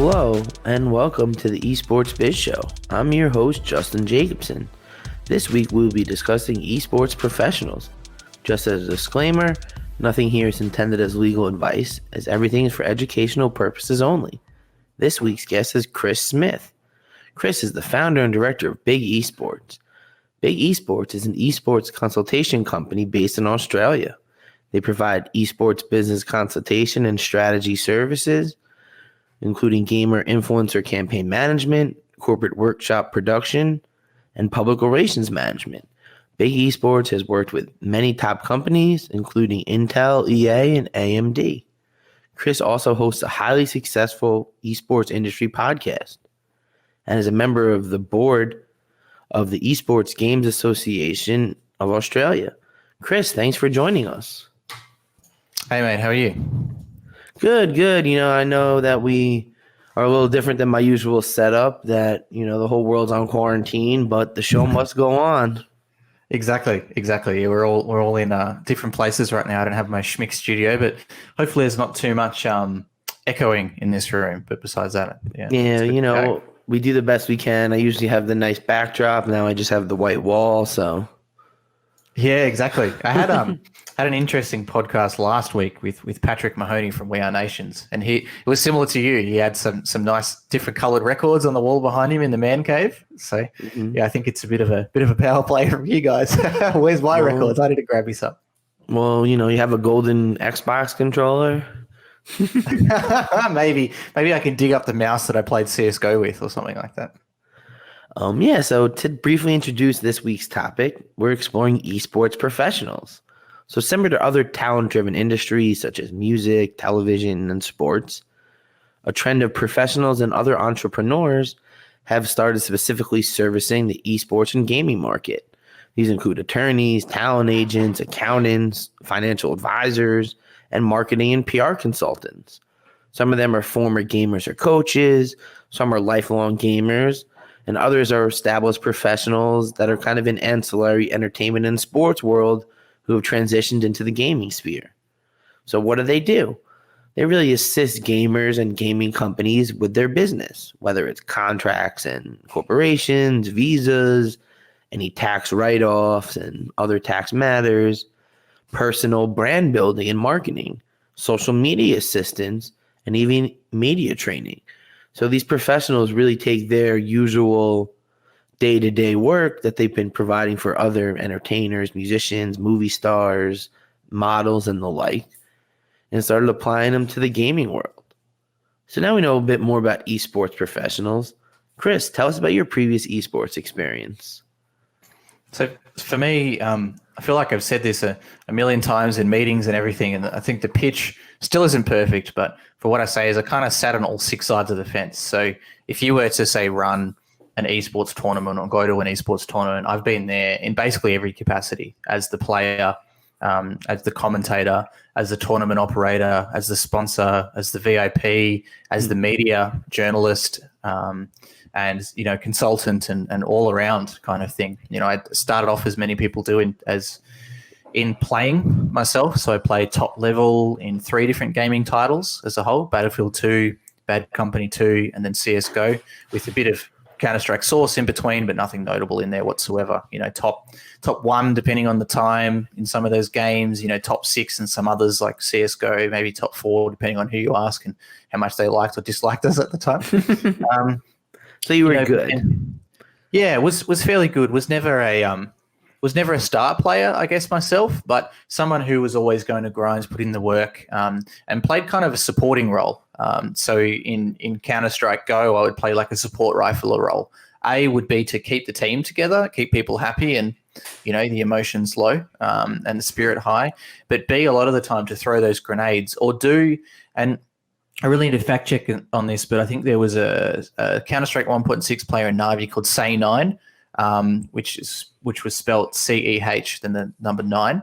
Hello, and welcome to the Esports Biz Show. I'm your host, Justin Jacobson. This week, we'll be discussing Esports Professionals. Just as a disclaimer, nothing here is intended as legal advice, as everything is for educational purposes only. This week's guest is Chris Smith. Chris is the founder and director of Big Esports. Big Esports is an esports consultation company based in Australia. They provide esports business consultation and strategy services, including gamer influencer campaign management, corporate workshop production, and public relations management. Big Esports has worked with many top companies, including Intel, EA, and AMD. Chris also hosts a highly successful esports industry podcast and is a member of the board of the Esports Games Association of Australia. Chris, thanks for joining us. Hey, mate, how are you? Good. I know that we are a little different than my usual setup, that, the whole world's on quarantine, but the show must go on. Exactly. Yeah, we're all in different places right now. I don't have my schmick studio, but hopefully there's not too much echoing in this room. But besides that, yeah, we do the best we can. I usually have the nice backdrop. Now I just have the white wall, so... Yeah, exactly. I had an interesting podcast last week with Patrick Mahoney from We Are Nations, and it was similar to you. He had some nice different coloured records on the wall behind him in the man cave. So yeah, I think it's a bit of a power play from you guys. Where's my records? I need to grab me some. Well, you have a golden Xbox controller. Maybe I can dig up the mouse that I played CS:GO with or something like that. So to briefly introduce this week's topic, we're exploring esports professionals. So similar to other talent-driven industries such as music, television, and sports, a trend of professionals and other entrepreneurs have started specifically servicing the esports and gaming market. These include attorneys, talent agents, accountants, financial advisors, and marketing and PR consultants. Some of them are former gamers or coaches, some are lifelong gamers, and others are established professionals that are kind of in ancillary entertainment and sports world who have transitioned into the gaming sphere. So what do? They really assist gamers and gaming companies with their business, whether it's contracts and corporations, visas, any tax write-offs and other tax matters, personal brand building and marketing, social media assistance, and even media training. So these professionals really take their usual day-to-day work that they've been providing for other entertainers, musicians, movie stars, models, and the like, and started applying them to the gaming world. So now we know a bit more about esports professionals. Chris, tell us about your previous esports experience. So for me, I feel like I've said this a million times in meetings and everything, and I think the pitch still isn't perfect, but for what I say is I kind of sat on all six sides of the fence. So if you were to, say, run an esports tournament or go to an esports tournament, I've been there in basically every capacity, as the player, as the commentator, as the tournament operator, as the sponsor, as the VIP, as the media journalist, and consultant and all around kind of thing. I started off, as many people do, in playing myself. So I played top level in 3 different gaming titles as a whole: Battlefield 2, Bad Company 2, and then CS:GO, with a bit of Counter-Strike Source in between, but nothing notable in there whatsoever. Top 1 depending on the time in some of those games. Top 6 in some others like CS:GO, maybe top 4 depending on who you ask and how much they liked or disliked us at the time. So you were good. Yeah, was fairly good. Was never a star player, I guess, myself, but someone who was always going to grind, put in the work, and played kind of a supporting role. So in Counter-Strike Go, I would play like a support rifler role. A would be to keep the team together, keep people happy, and the emotions low, and the spirit high. But B, a lot of the time to throw those grenades and I really need to fact check on this, but I think there was a Counter-Strike 1.6 player in Navi called Say9, which was spelt CEH, then the number 9.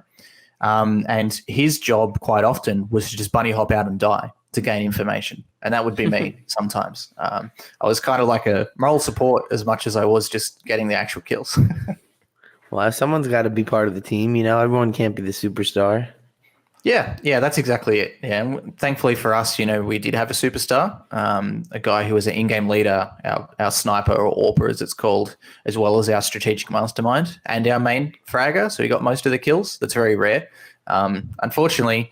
And his job quite often was to just bunny hop out and die to gain information. And that would be me sometimes. I was kind of like a moral support as much as I was just getting the actual kills. Well, someone's got to be part of the team. Everyone can't be the superstar. Yeah, that's exactly it. Yeah, and thankfully for us, we did have a superstar, a guy who was an in-game leader, our sniper or AWPer as it's called, as well as our strategic mastermind and our main fragger. So he got most of the kills. That's very rare. Unfortunately,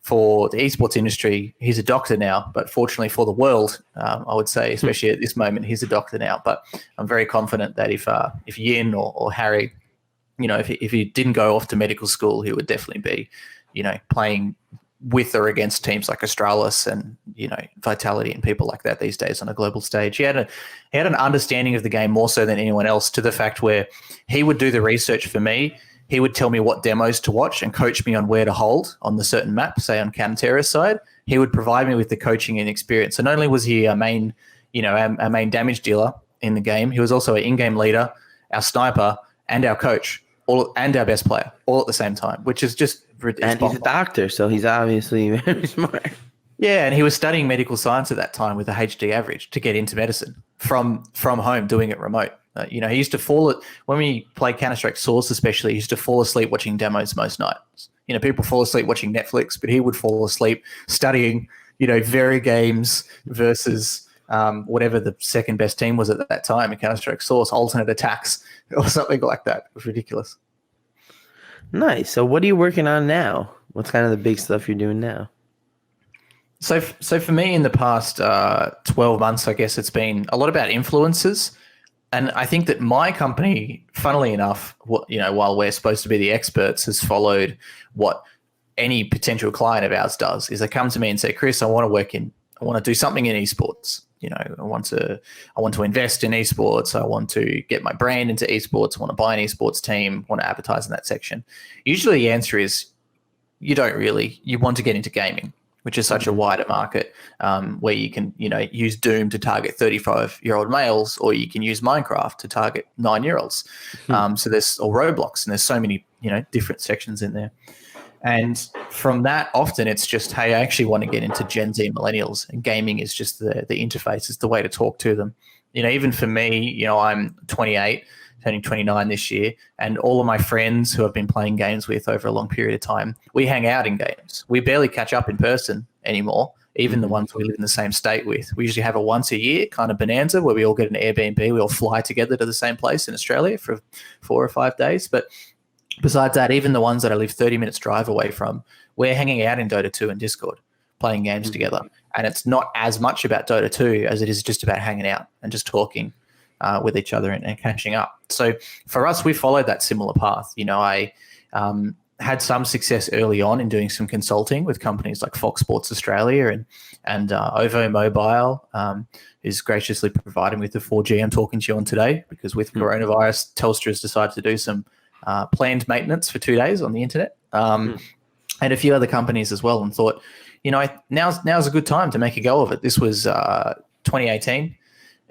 for the esports industry, he's a doctor now. But fortunately for the world, I would say, especially at this moment, he's a doctor now. But I'm very confident that if Yin or Harry, if he didn't go off to medical school, he would definitely be playing with or against teams like Astralis and, Vitality and people like that these days on a global stage. He had an understanding of the game more so than anyone else, to the fact where he would do the research for me. He would tell me what demos to watch and coach me on where to hold on the certain map, say on counter-terrorist side. He would provide me with the coaching and experience. So not only was he our main damage dealer in the game, he was also an in-game leader, our sniper, and our coach, and our best player, all at the same time, which is just... And he's a doctor, so he's obviously very smart. Yeah, and he was studying medical science at that time with a HD average to get into medicine from home, doing it remote. He used to when we played Counter-Strike Source especially, he used to fall asleep watching demos most nights. People fall asleep watching Netflix, but he would fall asleep studying, very games versus whatever the second best team was at that time in Counter-Strike Source, alternate attacks or something like that. It was ridiculous. Nice. So what are you working on now? What's kind of the big stuff you're doing now? So for me in the past 12 months, I guess it's been a lot about influencers. And I think that my company, funnily enough, while we're supposed to be the experts, has followed what any potential client of ours does. Is they come to me and say, Chris, I want to do something in esports. I want to invest in esports. I want to get my brand into esports. I want to buy an esports team. I want to advertise in that section. Usually the answer is you don't really. You want to get into gaming, which is such a wider market where you can, use Doom to target 35-year-old males, or you can use Minecraft to target 9-year-olds. So there's Roblox, and there's so many, different sections in there. And from that, often it's just, hey, I actually want to get into Gen Z and millennials, and gaming is just the interface. It's the way to talk to them. Even for me, I'm 28, turning 29 this year, and all of my friends who I've been playing games with over a long period of time, we hang out in games. We barely catch up in person anymore, even the ones we live in the same state with. We usually have a once a year kind of bonanza where we all get an Airbnb. We all fly together to the same place in Australia for 4 or 5 days. But besides that, even the ones that I live 30 minutes drive away from, we're hanging out in Dota 2 and Discord, playing games together. And it's not as much about Dota 2 as it is just about hanging out and just talking with each other and catching up. So for us, we followed that similar path. I had some success early on in doing some consulting with companies like Fox Sports Australia and OVO Mobile, is graciously providing with the 4G I'm talking to you on today, because with coronavirus, Telstra has decided to do some planned maintenance for 2 days on the internet, and a few other companies as well, and thought, now's a good time to make a go of it. This was 2018,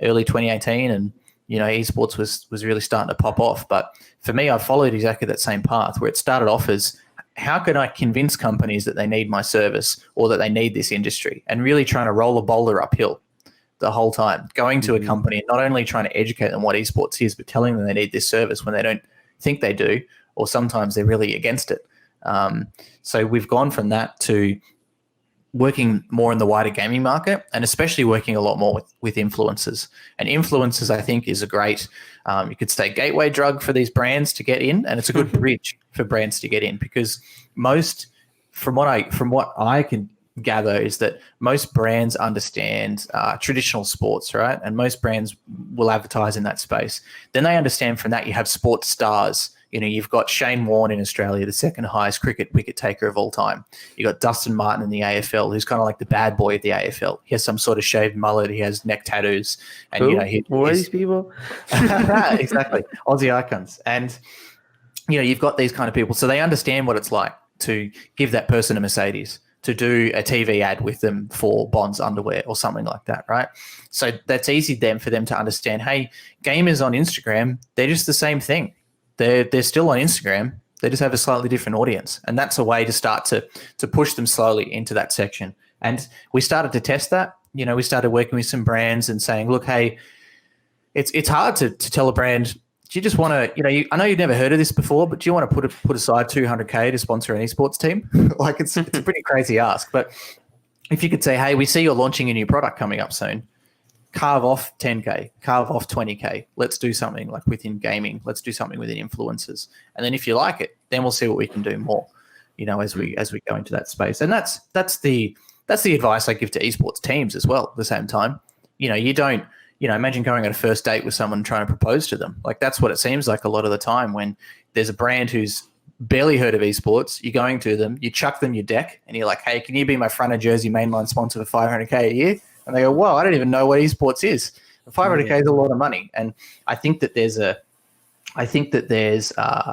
early 2018, and esports was really starting to pop off. But for me, I followed exactly that same path, where it started off as, how can I convince companies that they need my service or that they need this industry, and really trying to roll a boulder uphill the whole time, going to a company and not only trying to educate them what esports is, but telling them they need this service when they don't think they do, or sometimes they're really against it. So we've gone from that to working more in the wider gaming market, and especially working a lot more with influencers. And influencers, I think, is a great, you could say, gateway drug for these brands to get in, and it's a good bridge for brands to get in, because most, from what I can gather, is that most brands understand traditional sports, right? And most brands will advertise in that space. Then they understand from that you have sports stars. You've got Shane Warne in Australia, the second highest cricket wicket taker of all time. You've got Dustin Martin in the AFL, who's kind of like the bad boy of the AFL. He has some sort of shaved mullet. He has neck tattoos. And Who are these people? Exactly. Aussie icons. And you've got these kind of people. So they understand what it's like to give that person a Mercedes, to do a TV ad with them for Bond's underwear or something like that, right? So that's easy then for them to understand, hey, gamers on Instagram, they're just the same thing. They're still on Instagram. They just have a slightly different audience. And that's a way to start to push them slowly into that section. And we started to test that. We started working with some brands and saying, look, hey, it's hard to tell a brand, do you just want to, I know you've never heard of this before, but do you want to put aside $200K to sponsor an esports team? Like it's a pretty crazy ask. But if you could say, hey, we see you're launching a new product coming up soon, carve off 10K, carve off 20K. Let's do something like within gaming. Let's do something within influencers. And then if you like it, then we'll see what we can do more, as we go into that space. And that's the advice I give to esports teams as well at the same time. You don't, imagine going on a first date with someone trying to propose to them. Like that's what it seems like a lot of the time when there's a brand who's barely heard of esports, you're going to them, you chuck them your deck and you're like, hey, can you be my front of jersey mainline sponsor for $500K a year? And they go, well, I don't even know what esports is. $500K is a lot of money. And I think that there's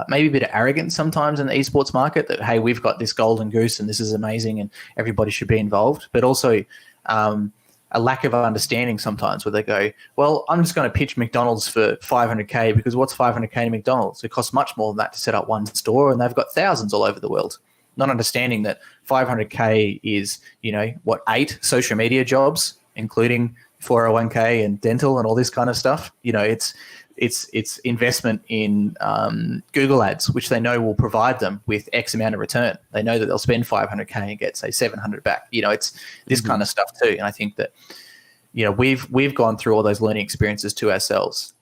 maybe a bit of arrogance sometimes in the esports market that, hey, we've got this golden goose and this is amazing and everybody should be involved. But also a lack of understanding sometimes where they go, well, I'm just going to pitch McDonald's for $500K because what's $500K to McDonald's? It costs much more than that to set up one store and they've got thousands all over the world. Not understanding that $500K is, 8 social media jobs, including 401K and dental and all this kind of stuff. It's investment in Google ads, which they know will provide them with X amount of return. They know that they'll spend $500K and get, say, $700 back. It's this kind of stuff too. And I think that, we've gone through all those learning experiences to ourselves.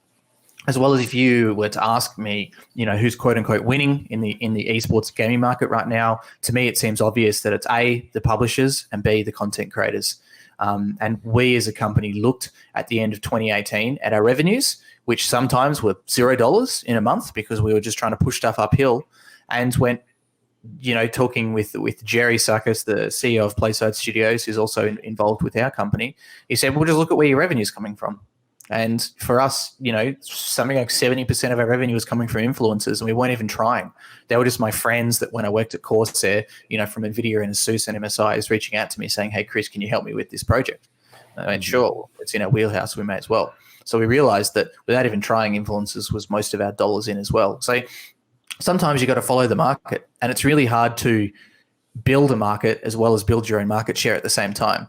As well as if you were to ask me, who's quote unquote winning in the esports gaming market right now, to me, it seems obvious that it's A, the publishers, and B, the content creators. And we as a company looked at the end of 2018 at our revenues, which sometimes were $0 in a month because we were just trying to push stuff uphill, and went, talking with Jerry Sarkis, the CEO of Playside Studios, who's also involved with our company. He said, well, just look at where your revenue is coming from. And for us, something like 70% of our revenue was coming from influencers, and we weren't even trying. They were just my friends that when I worked at Corsair, from NVIDIA and ASUS and MSI, is reaching out to me saying, hey, Chris, can you help me with this project? I went, sure, it's in our wheelhouse, we may as well. So we realized that without even trying, influencers was most of our dollars in as well. So sometimes you got to follow the market, and it's really hard to build a market as well as build your own market share at the same time.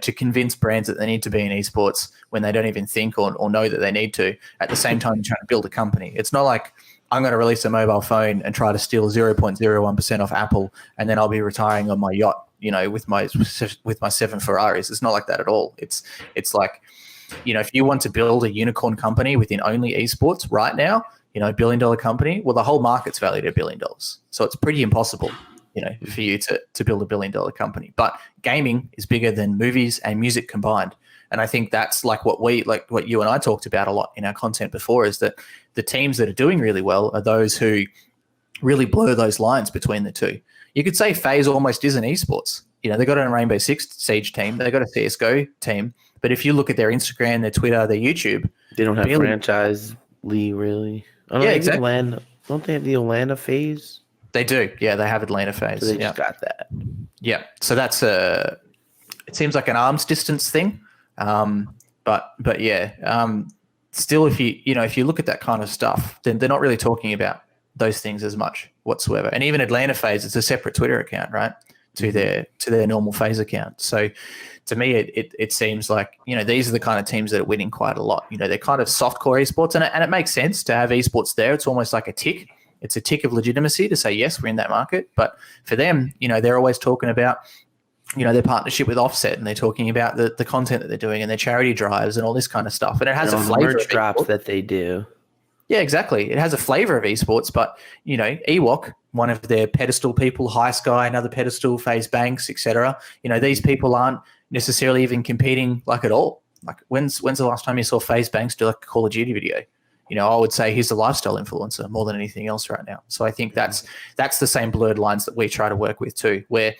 To convince brands that they need to be in esports when they don't even think or know that they need to. At the same time, you're trying to build a company. It's not like I'm going to release a mobile phone and try to steal 0.01% off Apple, and then I'll be retiring on my yacht, with my 7 Ferraris. It's not like that at all. It's like, if you want to build a unicorn company within only esports right now, $1 billion company, well, the whole market's valued at $1 billion. So it's pretty impossible, for you to build $1 billion company. But gaming is bigger than movies and music combined. And I think that's like what you and I talked about a lot in our content before, is that the teams that are doing really well are those who really blur those lines between the two. You could say FaZe almost is an esports. They got a Rainbow Six Siege team, they got a CSGO team, but if you look at their Instagram, their Twitter, their YouTube, they don't have franchise league really. Exactly. Don't they have the Atlanta FaZe? They do. Yeah, they have Atlanta FaZe. So they just got that. Yeah. So that's it seems like an arm's distance thing. But yeah, still, if you look at that kind of stuff, then they're not really talking about those things as much whatsoever. And even Atlanta FaZe, it's a separate Twitter account, right, to their normal FaZe account. So to me, it seems like, these are the kind of teams that are winning quite a lot. They're kind of softcore esports, and it makes sense to have esports there. It's almost like a tick. It's a tick of legitimacy to say, yes, we're in that market. But for them, they're always talking about, their partnership with Offset, and they're talking about the content that they're doing and their charity drives and all this kind of stuff. And it has a flavor merch drops that they do. Yeah, exactly. It has a flavor of esports, but, Ewok, one of their pedestal people, High Sky, another pedestal, FaZe Banks, etc. These people aren't necessarily even competing like at all. Like when's the last time you saw FaZe Banks do like a Call of Duty video? I would say he's a lifestyle influencer more than anything else right now. So I think that's the same blurred lines that we try to work with too, where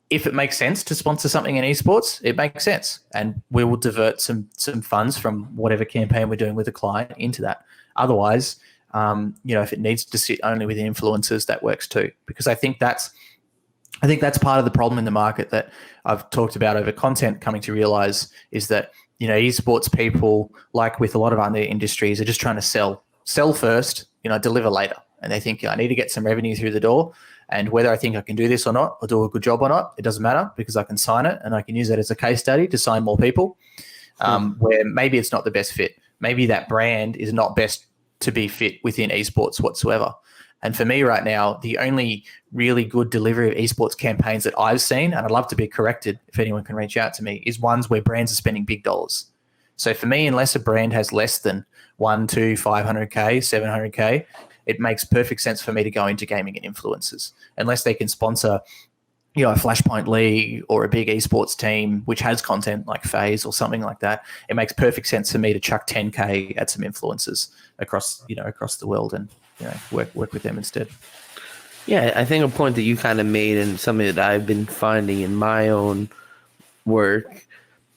if it makes sense to sponsor something in esports, it makes sense. And we will divert some funds from whatever campaign we're doing with the client into that. Otherwise, if it needs to sit only with influencers, that works too. Because I think that's part of the problem in the market that I've talked about over content coming to realize is that, esports people, like with a lot of other industries, are just trying to sell first, deliver later. And they think, I need to get some revenue through the door. And whether I think I can do this or not, or do a good job or not, it doesn't matter, because I can sign it and I can use that as a case study to sign more people. Where maybe it's not the best fit. Maybe that brand is not best to be fit within esports whatsoever. And for me right now, the only really good delivery of esports campaigns that I've seen, and I'd love to be corrected if anyone can reach out to me, is ones where brands are spending big dollars. So for me, unless a brand has less than 1, 2, 500K, 700K, it makes perfect sense for me to go into gaming and influencers. Unless they can sponsor, a Flashpoint League or a big esports team which has content like FaZe or something like that, it makes perfect sense for me to chuck 10K at some influencers across the world and work with them instead. Yeah, I think a point that you kind of made and something that I've been finding in my own work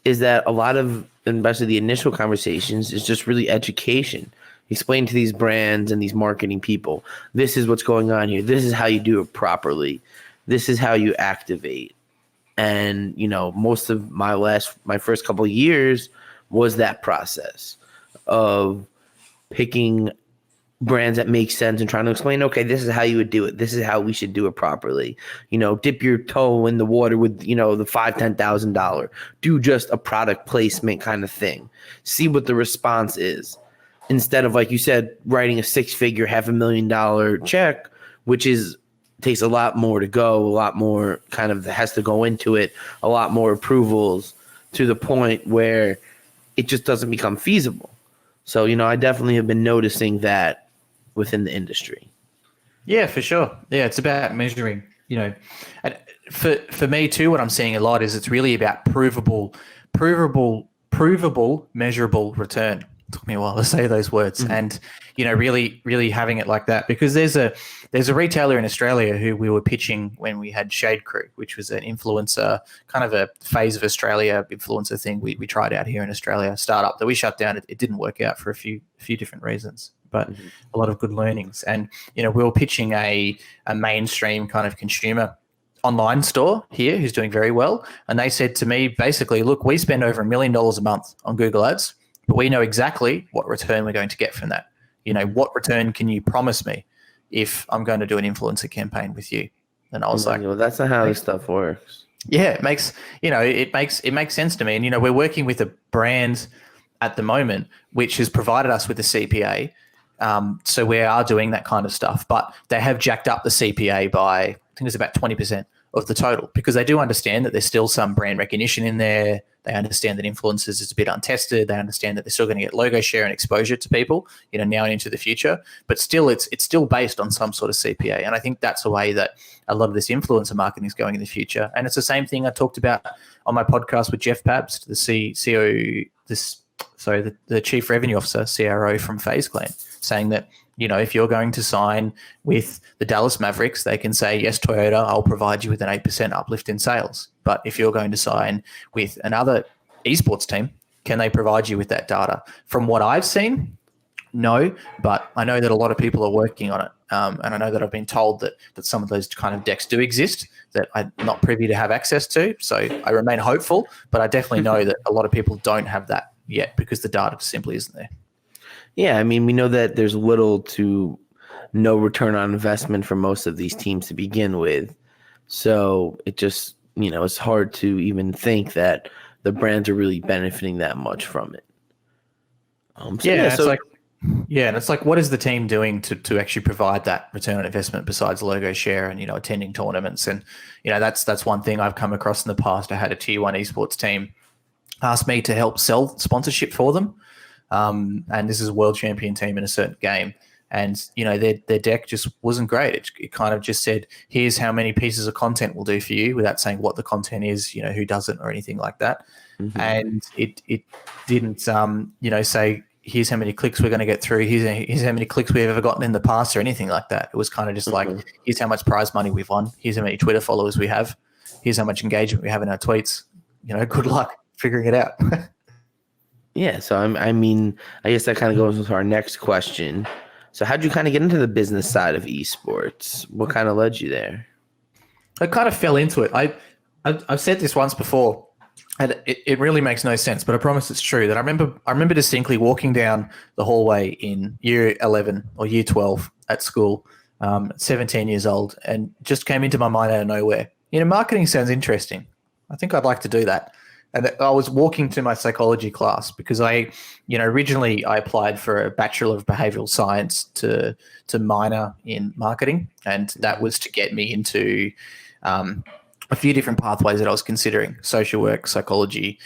is that a lot of, especially the initial conversations, is just really education. Explain to these brands and these marketing people, this is what's going on here. This is how you do it properly. This is how you activate. And, most of my first couple of years was that process of picking brands that make sense and trying to explain, okay, this is how you would do it. This is how we should do it properly. Dip your toe in the water with, the $5,000-$10,000. Do just a product placement kind of thing. See what the response is. Instead of, like you said, writing a 6-figure, $500,000 check, which takes a lot more to go, a lot more kind of has to go into it, a lot more approvals to the point where it just doesn't become feasible. So, I definitely have been noticing that within the industry. Yeah, for sure. Yeah, it's about measuring, and for me too, what I'm seeing a lot is it's really about provable, measurable return. It took me a while to say those words. Mm-hmm. And, really, really having it like that, because there's a retailer in Australia who we were pitching when we had Shade Crew, which was an influencer, kind of a phase of Australia influencer thing we tried out here in Australia, startup that we shut down. It didn't work out for a few different reasons, but a lot of good learnings. And, we were pitching a mainstream kind of consumer online store here who's doing very well. And they said to me, basically, look, we spend over $1 million a month on Google Ads, but we know exactly what return we're going to get from that. What return can you promise me if I'm going to do an influencer campaign with you? And I was like, well, that's not how this stuff works. Yeah, it makes sense to me. And, we're working with a brand at the moment which has provided us with a CPA. So we are doing that kind of stuff, but they have jacked up the CPA by, I think it's about 20% of the total, because they do understand that there's still some brand recognition in there. They understand that influencers is a bit untested. They understand that they're still going to get logo share and exposure to people, now and into the future. But still, it's still based on some sort of CPA. And I think that's the way that a lot of this influencer marketing is going in the future. And it's the same thing I talked about on my podcast with Jeff Pabst, the Chief Revenue Officer, CRO from FaZe Clan, saying that, if you're going to sign with the Dallas Mavericks, they can say, yes, Toyota, I'll provide you with an 8% uplift in sales. But if you're going to sign with another esports team, can they provide you with that data? From what I've seen, no, but I know that a lot of people are working on it. And I know that I've been told that some of those kind of decks do exist that I'm not privy to have access to. So I remain hopeful, but I definitely know that a lot of people don't have that yet because the data simply isn't there. Yeah, I mean, we know that there's little to no return on investment for most of these teams to begin with. So it just, it's hard to even think that the brands are really benefiting that much from it. And it's like, what is the team doing to actually provide that return on investment besides logo share and, attending tournaments? And, that's one thing I've come across in the past. I had a tier 1 esports team ask me to help sell sponsorship for them. And this is a world champion team in a certain game. And, their deck just wasn't great. It kind of just said, here's how many pieces of content we'll do for you, without saying what the content is, who does it or anything like that. Mm-hmm. And it didn't, say, here's how many clicks we're going to get through. Here's how many clicks we've ever gotten in the past or anything like that. It was kind of just like, here's how much prize money we've won. Here's how many Twitter followers we have. Here's how much engagement we have in our tweets. Good luck figuring it out. Yeah. So I guess that kind of goes into our next question. So how'd you kind of get into the business side of esports? What kind of led you there? I kind of fell into it. I've said this once before, and it really makes no sense, but I promise it's true. That I remember distinctly walking down the hallway in year 11 or year 12 at school, 17 years old, and just came into my mind out of nowhere. Marketing sounds interesting. I think I'd like to do that. And I was walking to my psychology class because originally I applied for a Bachelor of Behavioral Science to minor in marketing. And that was to get me into a few different pathways that I was considering: social work, psychology,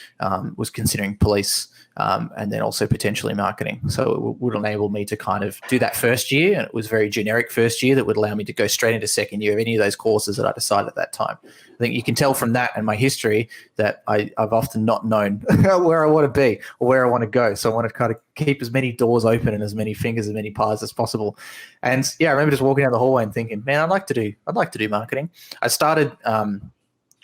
was considering police, and then also potentially marketing. So it would enable me to kind of do that first year. And it was very generic first year that would allow me to go straight into second year of any of those courses that I decided at that time. I think you can tell from that and my history that I've often not known where I want to be or where I want to go. So I want to kind of keep as many doors open and as many fingers, as many pies as possible. And yeah, I remember just walking down the hallway and thinking, man, I'd like to do marketing. I started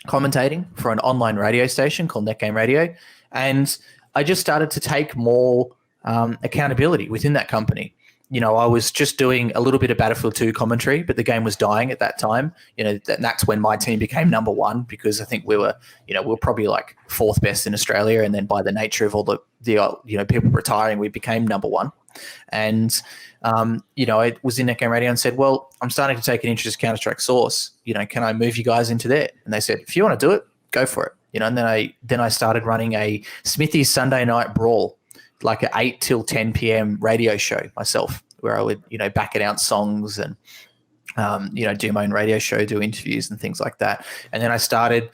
commentating for an online radio station called Net Game Radio, and I just started to take more accountability within that company. I was just doing a little bit of Battlefield 2 commentary, but the game was dying at that time. That's when my team became number one, because I think we were probably like fourth best in Australia, and then by the nature of all the people retiring, we became number one. And I was in Net Game Radio and said, well, I'm starting to take an interest in Counter-Strike Source. Can I move you guys into there? And they said, if you want to do it, go for it. And then I started running a Smithy's Sunday Night Brawl, like an 8 till 10 p.m. radio show myself, where I would, back announce songs and, do my own radio show, do interviews and things like that. And then I started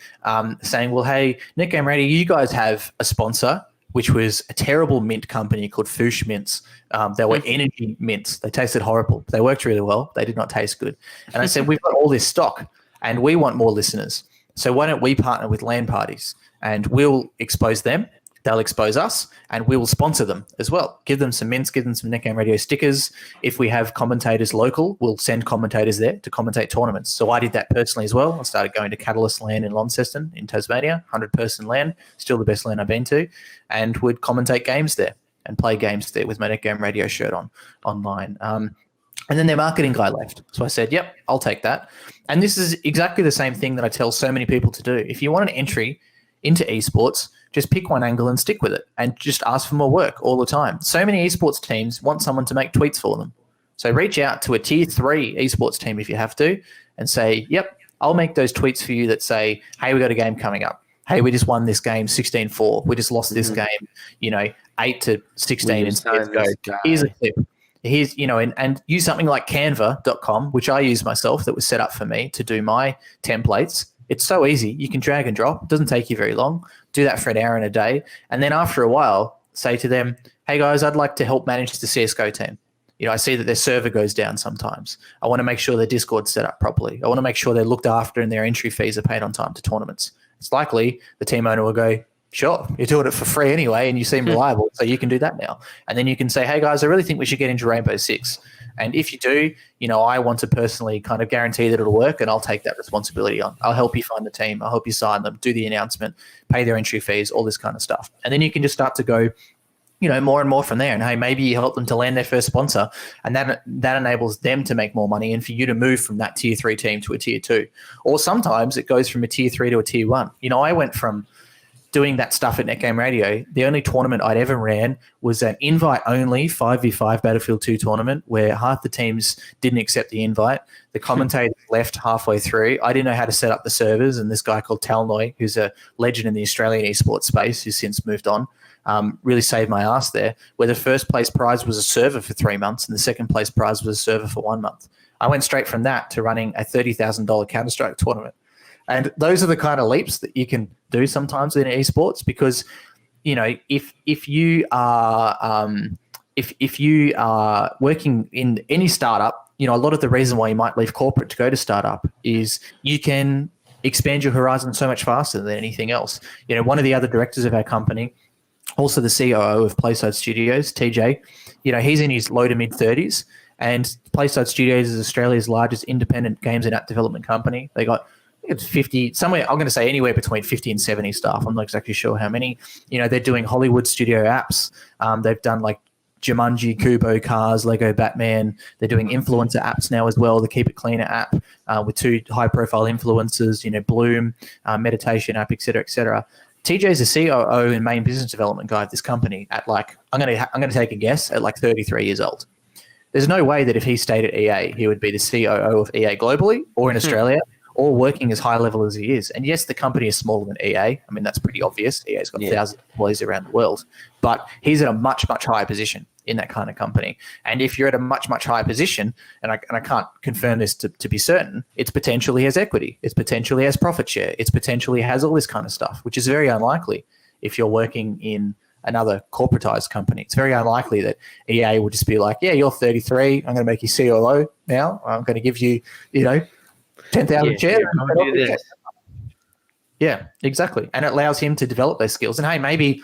saying, well, hey, Net Game Radio, you guys have a sponsor, which was a terrible mint company called Foosh Mints. They were energy mints. They tasted horrible. They worked really well. They did not taste good. And I said, we've got all this stock and we want more listeners. So why don't we partner with LAN parties, and we'll expose them, they'll expose us, and we will sponsor them as well. Give them some mints, give them some Net Game Radio stickers. If we have commentators local, we'll send commentators there to commentate tournaments. So I did that personally as well. I started going to Catalyst LAN in Launceston in Tasmania, 100-person LAN, still the best LAN I've been to, and would commentate games there and play games there with my Net Game Radio shirt on online. And then their marketing guy left. So I said, yep, I'll take that. And this is exactly the same thing that I tell so many people to do. If you want an entry into esports, just pick one angle and stick with it, and just ask for more work all the time. So many esports teams want someone to make tweets for them. So reach out to a tier 3 esports team if you have to, and say, yep, I'll make those tweets for you that say, hey, we got a game coming up. Hey, we just won this game 16-4. We just lost this game, 8 to 16 in CSGO. Here's a clip. Here's, and use something like canva.com, which I use myself, that was set up for me to do my templates. It's so easy. You can drag and drop. It doesn't take you very long. Do that for an hour in a day. And then after a while, say to them, hey guys, I'd like to help manage the CSGO team. I see that their server goes down sometimes. I want to make sure their Discord's set up properly. I want to make sure they're looked after and their entry fees are paid on time to tournaments. It's likely the team owner will go, sure, you're doing it for free anyway and you seem reliable, so you can do that now. And then you can say, hey guys, I really think we should get into Rainbow Six. And if you do, I want to personally kind of guarantee that it'll work, and I'll take that responsibility on. I'll help you find the team. I'll help you sign them, do the announcement, pay their entry fees, all this kind of stuff. And then you can just start to go, more and more from there. And hey, maybe you help them to land their first sponsor, and that enables them to make more money and for you to move from that tier 3 team to a tier 2. Or sometimes it goes from a tier 3 to a tier 1. I went from doing that stuff at Net Game Radio. The only tournament I'd ever ran was an invite-only 5v5 Battlefield 2 tournament where half the teams didn't accept the invite. The commentators left halfway through. I didn't know how to set up the servers, and this guy called Talnoy, who's a legend in the Australian esports space, who's since moved on, really saved my ass there, where the first place prize was a server for 3 months and the second place prize was a server for 1 month. I went straight from that to running a $30,000 Counter-Strike tournament. And those are the kind of leaps that you can do sometimes in esports, because, if you are working in any startup, a lot of the reason why you might leave corporate to go to startup is you can expand your horizon so much faster than anything else. One of the other directors of our company, also the COO of Playside Studios, TJ, he's in his low to mid 30s, and Playside Studios is Australia's largest independent games and app development company. They got, it's 50, somewhere, I'm going to say anywhere between 50 and 70 staff. I'm not exactly sure how many. They're doing Hollywood studio apps. They've done like Jumanji, Kubo Cars, Lego Batman. They're doing influencer apps now as well, the Keep It Cleaner app with 2 high-profile influencers, Bloom, meditation app, et cetera, et cetera. TJ's the COO and main business development guy of this company at I'm going to take a guess, at 33 years old. There's no way that if he stayed at EA, he would be the COO of EA globally or in Australia or working as high level as he is. And yes, the company is smaller than EA. I mean, that's pretty obvious. EA's got thousands of employees around the world, but he's at a much, much higher position in that kind of company. And if you're at a much, much higher position, and I can't confirm this to be certain, it's potentially has equity, it's potentially has profit share, it's potentially has all this kind of stuff, which is very unlikely if you're working in another corporatized company. It's very unlikely that EA will just be like, yeah, you're 33, I'm going to make you COO now, I'm going to give you, 10,000 shares. Yeah, exactly. And it allows him to develop those skills. And hey, maybe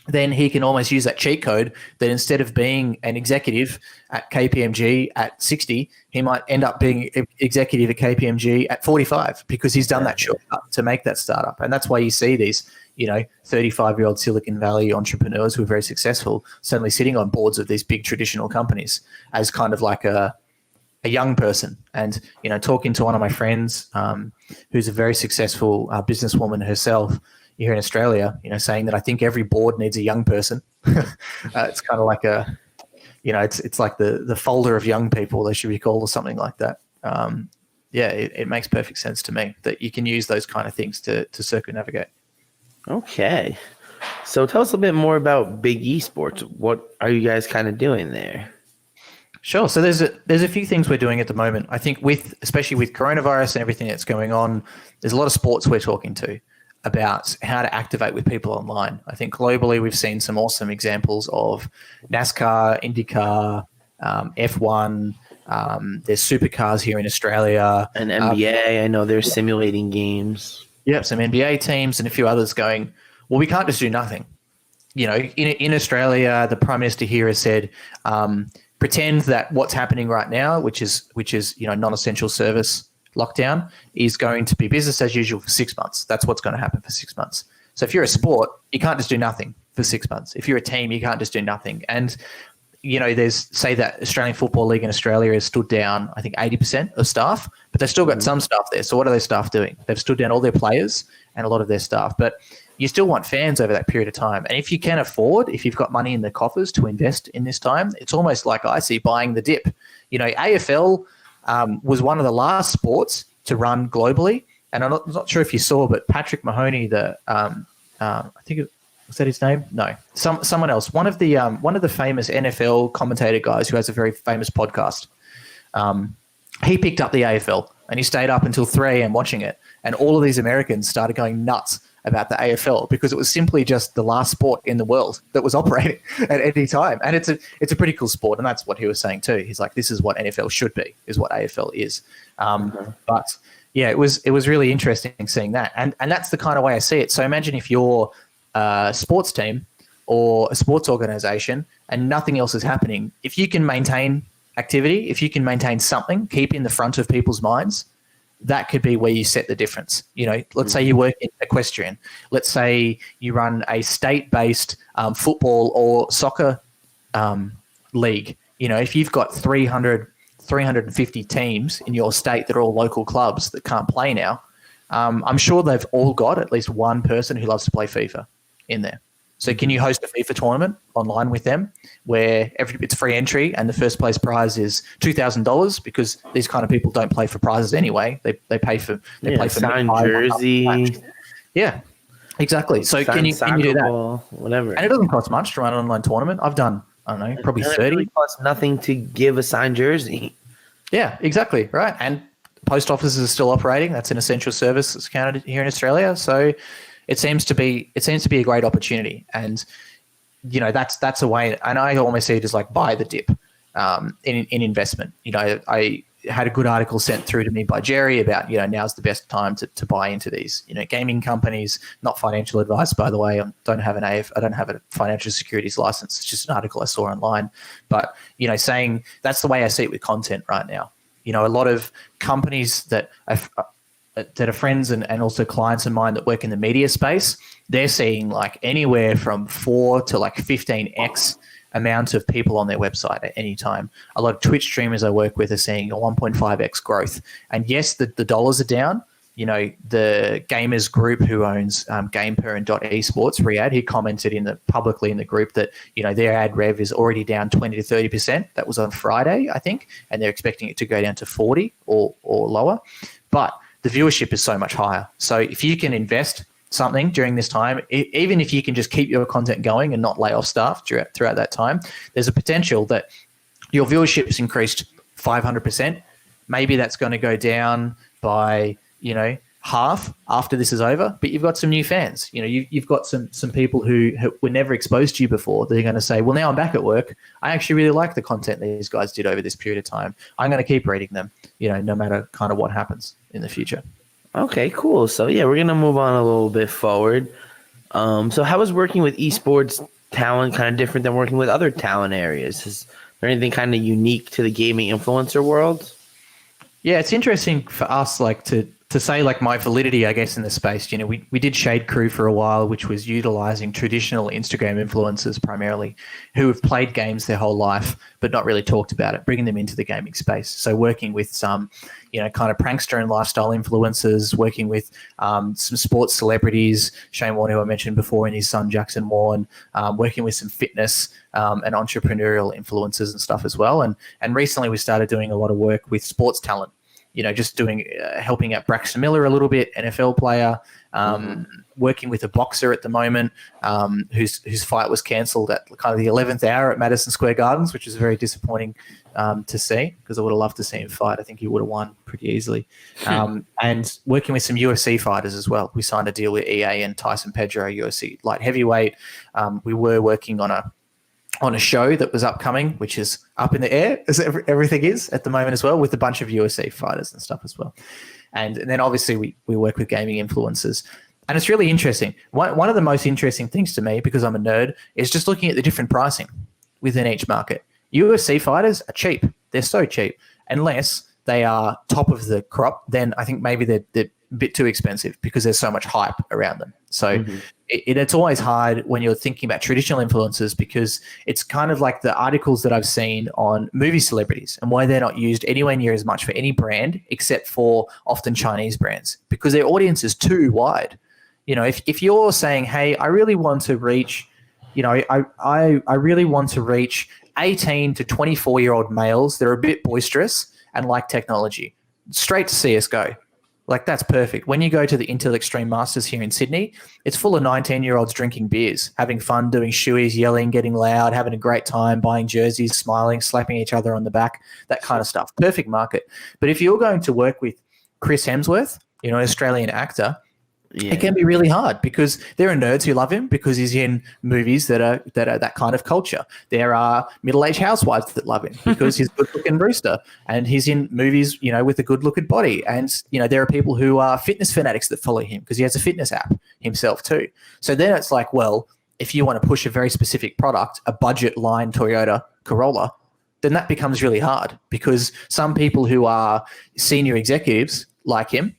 then he can almost use that cheat code that instead of being an executive at KPMG at 60, he might end up being executive at KPMG at 45 because he's done that shortcut to make that startup. And that's why you see these, 35-year-old Silicon Valley entrepreneurs who are very successful suddenly sitting on boards of these big traditional companies as kind of like a young person. And, talking to one of my friends who's a very successful businesswoman herself, here in Australia, saying that I think every board needs a young person. It's kind of like it's like the folder of young people they should be called or something like that. It makes perfect sense to me that you can use those kind of things to circumnavigate. Okay. So tell us a bit more about Big Esports. What are you guys kind of doing there? Sure. So there's a few things we're doing at the moment. I think especially with coronavirus and everything that's going on, there's a lot of sports we're talking to about how to activate with people online. I think globally we've seen some awesome examples of NASCAR, IndyCar, F1. There's supercars here in Australia. And NBA, I know they're simulating games. Yep, some NBA teams and a few others going, well, we can't just do nothing. In Australia, the Prime Minister here has said, pretend that what's happening right now, which is non-essential service lockdown, is going to be business as usual for 6 months. That's what's going to happen for 6 months. So if you're a sport, you can't just do nothing for 6 months. If you're a team, you can't just do nothing. And, there's say that Australian Football League in Australia has stood down, I think 80% of staff, but they've still got some staff there. So what are their staff doing? They've stood down all their players and a lot of their staff, but you still want fans over that period of time. And if you can afford, if you've got money in the coffers to invest in this time, it's almost like I see buying the dip. AFL was one of the last sports to run globally. And I'm not sure if you saw, but Patrick Mahoney, I think was that his name? No, someone else. One of the famous NFL commentator guys who has a very famous podcast. He picked up the AFL and he stayed up until 3 a.m. watching it. And all of these Americans started going nuts about the AFL because it was simply just the last sport in the world that was operating at any time. And it's a pretty cool sport. And that's what he was saying too. He's like, this is what NFL should be, is what AFL is. But yeah, it was really interesting seeing that. And that's the kind of way I see it. So imagine if you're a sports team or a sports organization and nothing else is happening. If you can maintain activity, if you can maintain something, keep in the front of people's minds, that could be where you set the difference. Let's say you work in equestrian. Let's say you run a state-based football or soccer league. If you've got 350 teams in your state that are all local clubs that can't play now, I'm sure they've all got at least one person who loves to play FIFA in there. So can you host a FIFA tournament online with them where it's free entry and the first place prize is $2,000 because these kind of people don't play for prizes anyway. They play for signed jersey. Yeah, exactly. So can you do that? Ball, whatever. And it doesn't cost much to run an online tournament. I've done, I don't know, probably 30. It really costs nothing to give a signed jersey. Yeah, exactly. Right. And post offices are still operating. That's an essential service that's counted here in Australia. So it seems to be a great opportunity, and that's a way. And I almost see it as like buy the dip in investment. I had a good article sent through to me by Jerry about now's the best time to buy into these gaming companies. Not financial advice, by the way. I don't have a financial securities license. It's just an article I saw online, but saying that's the way I see it with content right now. A lot of companies that are friends and also clients of mine that work in the media space, they're seeing like anywhere from 4 to like 15x amount of people on their website at any time. A lot of Twitch streamers I work with are seeing a 1.5x growth. And yes, the dollars are down. The gamers group who owns Gameper and Esports, Riyadh, he commented publicly in the group that their ad rev is already down 20 to 30%. That was on Friday, I think, and they're expecting it to go down to 40 or lower. But the viewership is so much higher. So if you can invest something during this time, even if you can just keep your content going and not lay off staff throughout that time, there's a potential that your viewership's increased 500%. Maybe that's going to go down by, half after this is over, but you've got some new fans. You've got some people who were never exposed to you before. They're going to say, well, now I'm back at work. I actually really like the content these guys did over this period of time. I'm going to keep reading them, no matter kind of what happens in the future. Okay, cool. So yeah, we're going to move on a little bit forward. So how is working with esports talent kind of different than working with other talent areas? Is there anything kind of unique to the gaming influencer world? Yeah, it's interesting for us, to say my validity, I guess, in the space. We did Shade Crew for a while, which was utilizing traditional Instagram influencers primarily, who have played games their whole life but not really talked about it, bringing them into the gaming space. So working with some, kind of prankster and lifestyle influencers, working with some sports celebrities, Shane Warne, who I mentioned before, and his son Jackson Warne, working with some fitness and entrepreneurial influencers and stuff as well. And recently we started doing a lot of work with sports talent. Just doing, helping out Braxton Miller a little bit, NFL player, working with a boxer at the moment whose fight was cancelled at kind of the 11th hour at Madison Square Gardens, which is very disappointing to see, because I would have loved to see him fight. I think he would have won pretty easily. And working with some UFC fighters as well. We signed a deal with EA and Tyson Pedro, UFC light heavyweight. We were working on a show that was upcoming, which is up in the air, as everything is at the moment as well, with a bunch of UFC fighters and stuff as well. And then obviously we work with gaming influencers. And it's really interesting. One of the most interesting things to me, because I'm a nerd, is just looking at the different pricing within each market. UFC fighters are cheap. They're so cheap. Unless they are top of the crop, then I think maybe they're a bit too expensive because there's so much hype around them. So it's always hard when you're thinking about traditional influencers, because it's kind of like the articles that I've seen on movie celebrities and why they're not used anywhere near as much for any brand except for often Chinese brands, because their audience is too wide. If you're saying, hey, I really want to reach, I really want to reach 18 to 24-year-old males that are a bit boisterous and like technology, straight to CSGO. That's perfect. When you go to the Intel Extreme Masters here in Sydney, it's full of 19-year-olds drinking beers, having fun, doing shoeies, yelling, getting loud, having a great time, buying jerseys, smiling, slapping each other on the back, that kind of stuff. Perfect market. But if you're going to work with Chris Hemsworth, an Australian actor, it can be really hard, because there are nerds who love him because he's in movies that are that kind of culture. There are middle-aged housewives that love him because he's a good-looking rooster, and he's in movies, with a good-looking body. And there are people who are fitness fanatics that follow him because he has a fitness app himself too. So then it's like, well, if you want to push a very specific product, a budget line Toyota Corolla, then that becomes really hard, because some people who are senior executives like him,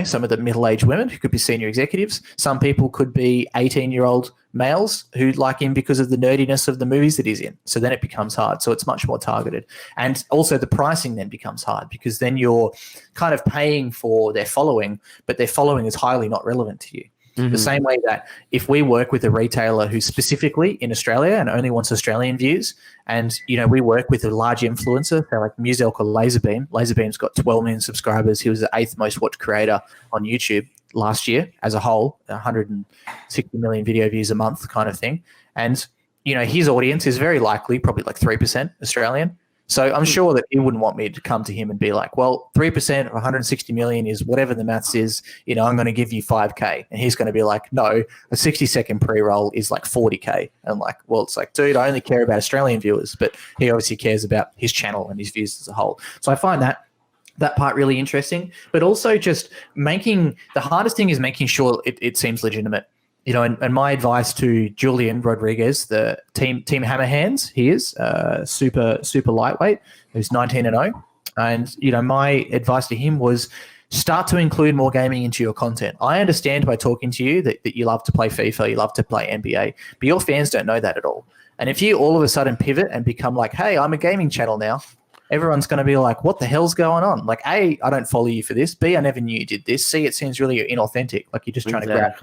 some of the middle-aged women who could be senior executives. Some people could be 18-year-old males who like him because of the nerdiness of the movies that he's in. So then it becomes hard. So it's much more targeted. And also the pricing then becomes hard, because then you're kind of paying for their following, but their following is highly not relevant to you. The same way that if we work with a retailer who's specifically in Australia and only wants Australian views, and we work with a large influencer, so like Muselk or Laserbeam. Laserbeam's got 12 million subscribers. He was the 8th most watched creator on YouTube last year as a whole, 160 million video views a month kind of thing. And his audience is very likely probably like 3% Australian. So I'm sure that he wouldn't want me to come to him and be like, well, 3% of 160 million is whatever the maths is, I'm going to give you 5K. And he's going to be like, no, a 60-second pre-roll is like 40K. And I'm like, well, it's like, dude, I only care about Australian viewers, but he obviously cares about his channel and his views as a whole. So I find that part really interesting, but also just the hardest thing is making sure it seems legitimate. And my advice to Julian Rodriguez, the team Hammer Hands, he is super lightweight, who's 19-0. And, my advice to him was start to include more gaming into your content. I understand by talking to you that you love to play FIFA, you love to play NBA, but your fans don't know that at all. And if you all of a sudden pivot and become like, hey, I'm a gaming channel now, everyone's going to be like, what the hell's going on? Like, A, I don't follow you for this. B, I never knew you did this. C, it seems really inauthentic. Like you're just trying to grab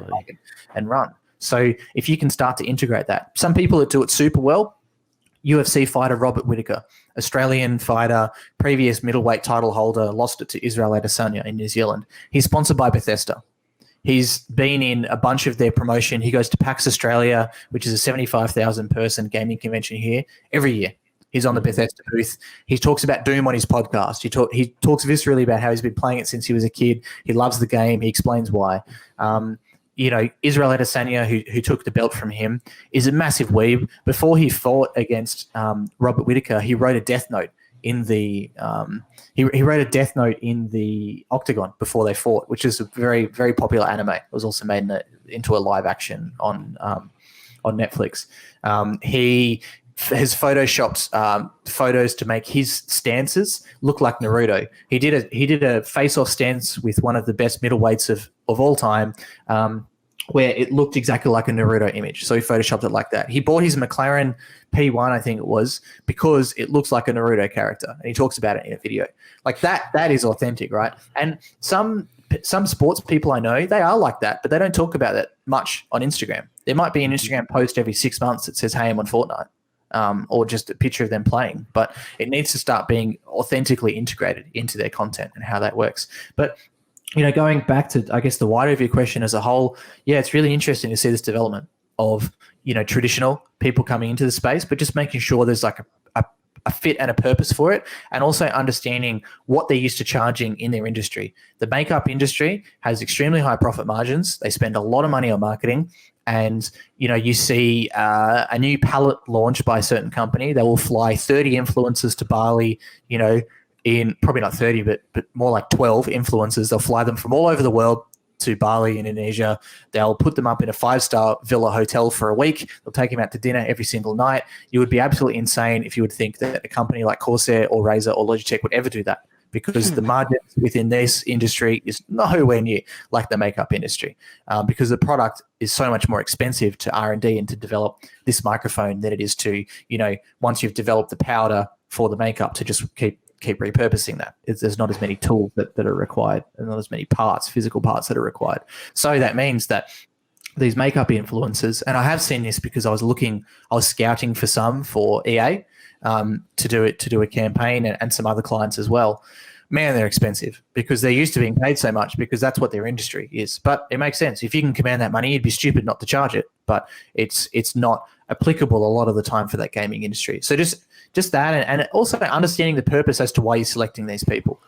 and run. So if you can start to integrate that, some people that do it super well, UFC fighter Robert Whittaker, Australian fighter, previous middleweight title holder, lost it to Israel Adesanya in New Zealand. He's sponsored by Bethesda. He's been in a bunch of their promotion. He goes to PAX Australia, which is a 75,000 person gaming convention here, every year. He's on the Bethesda booth. He talks about Doom on his podcast. He talks viscerally about how he's been playing it since he was a kid. He loves the game. He explains why. Israel Adesanya, who took the belt from him, is a massive weeb. Before he fought against Robert Whittaker, he wrote a death note in the he wrote a death note in the Octagon before they fought, which is a very, very popular anime. It was also made into a live action on Netflix. He has photoshopped photos to make his stances look like Naruto. He did a face-off stance with one of the best middleweights of all time, where it looked exactly like a Naruto image. So he photoshopped it like that. He bought his McLaren P1, I think it was, because it looks like a Naruto character. And he talks about it in a video. Like that is authentic, right? And some sports people I know, they are like that, but they don't talk about that much on Instagram. There might be an Instagram post every 6 months that says, hey, I'm on Fortnite. Or just a picture of them playing, but it needs to start being authentically integrated into their content and how that works. But going back to, I guess, the wider of your question as a whole, yeah, it's really interesting to see this development of, traditional people coming into the space, but just making sure there's like a fit and a purpose for it, and also understanding what they're used to charging in their industry. The makeup industry has extremely high profit margins. They spend a lot of money on marketing. And, you see a new palette launched by a certain company. They will fly 30 influencers to Bali, in probably not 30, but more like 12 influencers. They'll fly them from all over the world to Bali, Indonesia. They'll put them up in a 5-star villa hotel for a week. They'll take them out to dinner every single night. You would be absolutely insane if you would think that a company like Corsair or Razer or Logitech would ever do that, because the margins within this industry is nowhere near like the makeup industry, because the product is so much more expensive to R&D and to develop this microphone than it is to, once you've developed the powder for the makeup, to just keep repurposing that. There's not as many tools that are required, and not as many physical parts that are required. So that means that these makeup influencers, and I have seen this because I was scouting for some for EA, to do a campaign, and some other clients as well. Man, they're expensive because they're used to being paid so much, because that's what their industry is. But it makes sense. If you can command that money, you'd be stupid not to charge it. But it's not applicable a lot of the time for that gaming industry. So just that, and also understanding the purpose as to why you're selecting these people.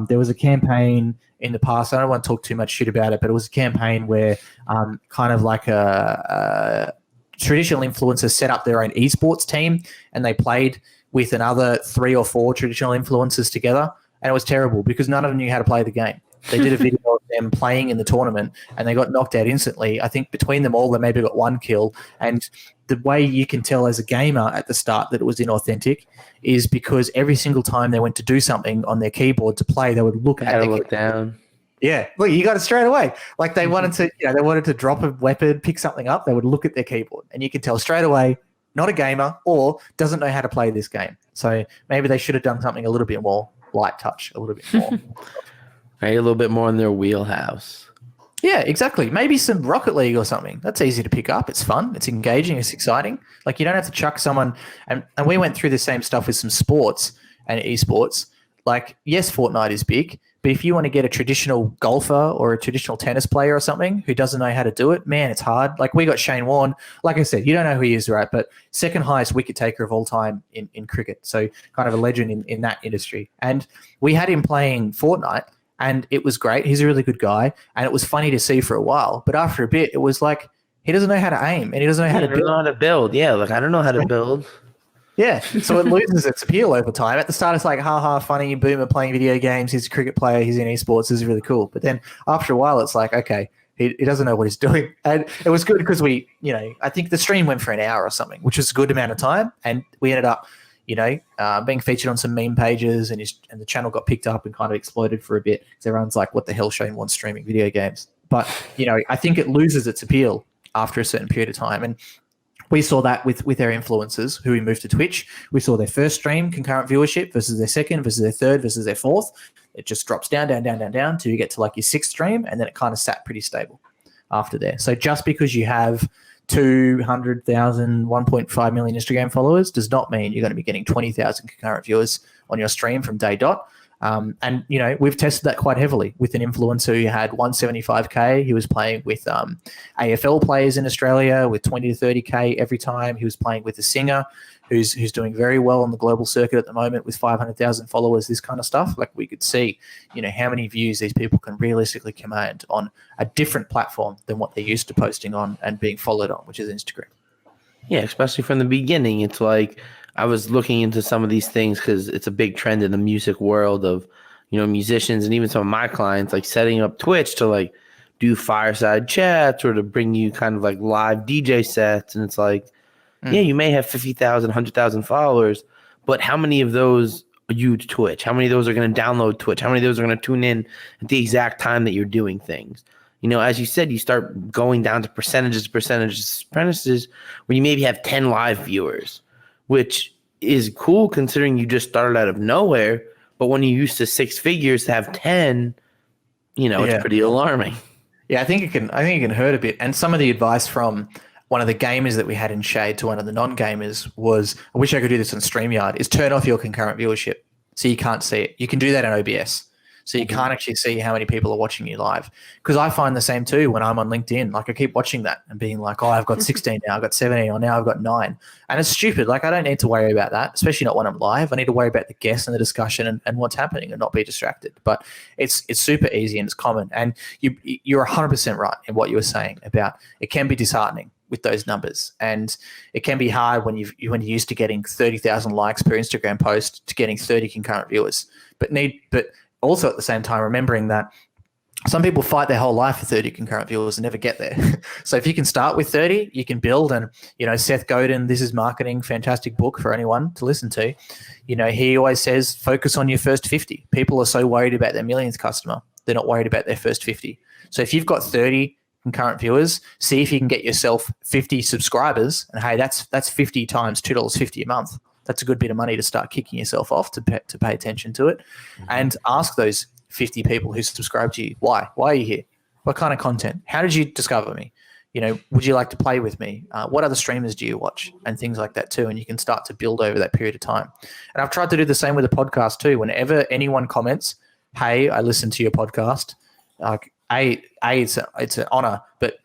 There was a campaign in the past, I don't want to talk too much shit about it, but it was a campaign where kind of like a traditional influencers set up their own esports team, and they played with another 3 or 4 traditional influencers together, and it was terrible because none of them knew how to play the game. They did a video of them playing in the tournament, and they got knocked out instantly. I think between them all, they maybe got 1 kill. And the way you can tell as a gamer at the start that it was inauthentic is because every single time they went to do something on their keyboard to play, they would look down. Yeah, look, you got it straight away. Like they wanted to drop a weapon, pick something up. They would look at their keyboard, and you could tell straight away, not a gamer or doesn't know how to play this game. So maybe they should have done something a little bit more light touch, a little bit more. Right, a little bit more in their wheelhouse. Yeah, exactly. Maybe some Rocket League or something. That's easy to pick up. It's fun. It's engaging. It's exciting. Like you don't have to chuck someone. And we went through the same stuff with some sports and esports. Like, yes, Fortnite is big, but if you want to get a traditional golfer or a traditional tennis player or something who doesn't know how to do it, man, it's hard. Like we got Shane Warne. Like I said, you don't know who he is, right? But second highest wicket taker of all time in cricket. So kind of a legend in that industry. And we had him playing Fortnite, and it was great. He's a really good guy, and it was funny to see for a while. But after a bit, it was like he doesn't know how to aim, and he doesn't know how to build. Know how to build. Yeah, like I don't know how to build. Yeah, so it loses its appeal over time. At the start, it's like, funny, boomer playing video games. He's a cricket player. He's in esports. This is really cool. But then after a while, it's like, okay, he doesn't know what he's doing. And it was good because I think the stream went for an hour or something, which was a good amount of time. And we ended up, being featured on some meme pages, and the channel got picked up and kind of exploded for a bit. Because everyone's like, what the hell, Shane wants streaming video games? But, I think it loses its appeal after a certain period of time. And we saw that with our influencers who we moved to Twitch. We saw their first stream, concurrent viewership, versus their second, versus their third, versus their fourth. It just drops down till you get to like your 6th stream, and then it kind of sat pretty stable after there. So just because you have 200,000, 1.5 million Instagram followers does not mean you're going to be getting 20,000 concurrent viewers on your stream from day dot. And, we've tested that quite heavily with an influencer who had 175K. He was playing with AFL players in Australia with 20 to 30K every time. He was playing with a singer who's doing very well on the global circuit at the moment with 500,000 followers, this kind of stuff. Like, we could see, how many views these people can realistically command on a different platform than what they're used to posting on and being followed on, which is Instagram. Yeah, especially from the beginning. It's like, I was looking into some of these things because it's a big trend in the music world of, musicians and even some of my clients, like setting up Twitch to like do fireside chats or to bring you kind of like live DJ sets. And it's like, yeah, you may have 50,000, 100,000 followers, but how many of those use Twitch? How many of those are going to download Twitch? How many of those are going to tune in at the exact time that you're doing things? As you said, you start going down to percentages where you maybe have 10 live viewers, which is cool considering you just started out of nowhere. But when you're used to 6 figures to have 10, it's pretty alarming. Yeah, I think it can hurt a bit. And some of the advice from one of the gamers that we had in Shade to one of the non-gamers was, I wish I could do this on StreamYard, is turn off your concurrent viewership so you can't see it. You can do that in OBS. So you can't actually see how many people are watching you live. Because I find the same too when I'm on LinkedIn. Like, I keep watching that and being like, oh, I've got 16 now, I've got 17, or now I've got 9. And it's stupid. Like, I don't need to worry about that, especially not when I'm live. I need to worry about the guests and the discussion and what's happening and not be distracted. But it's super easy and it's common. And you're 100% right in what you were saying about it can be disheartening with those numbers. And it can be hard when you're used to getting 30,000 likes per Instagram post to getting 30 concurrent viewers. But also at the same time, remembering that some people fight their whole life for 30 concurrent viewers and never get there. So if you can start with 30, you can build. And, Seth Godin, This Is Marketing, fantastic book for anyone to listen to. He always says, focus on your first 50. People are so worried about their millionth customer. They're not worried about their first 50. So if you've got 30 concurrent viewers, see if you can get yourself 50 subscribers. And hey, that's 50 times $2.50 a month. That's a good bit of money to start kicking yourself off to pay attention to it. And ask those 50 people who subscribe to you, why? Why are you here? What kind of content? How did you discover me? Would you like to play with me? What other streamers do you watch? And things like that too. And you can start to build over that period of time. And I've tried to do the same with the podcast too. Whenever anyone comments, hey, I listened to your podcast, like, it's an honor, but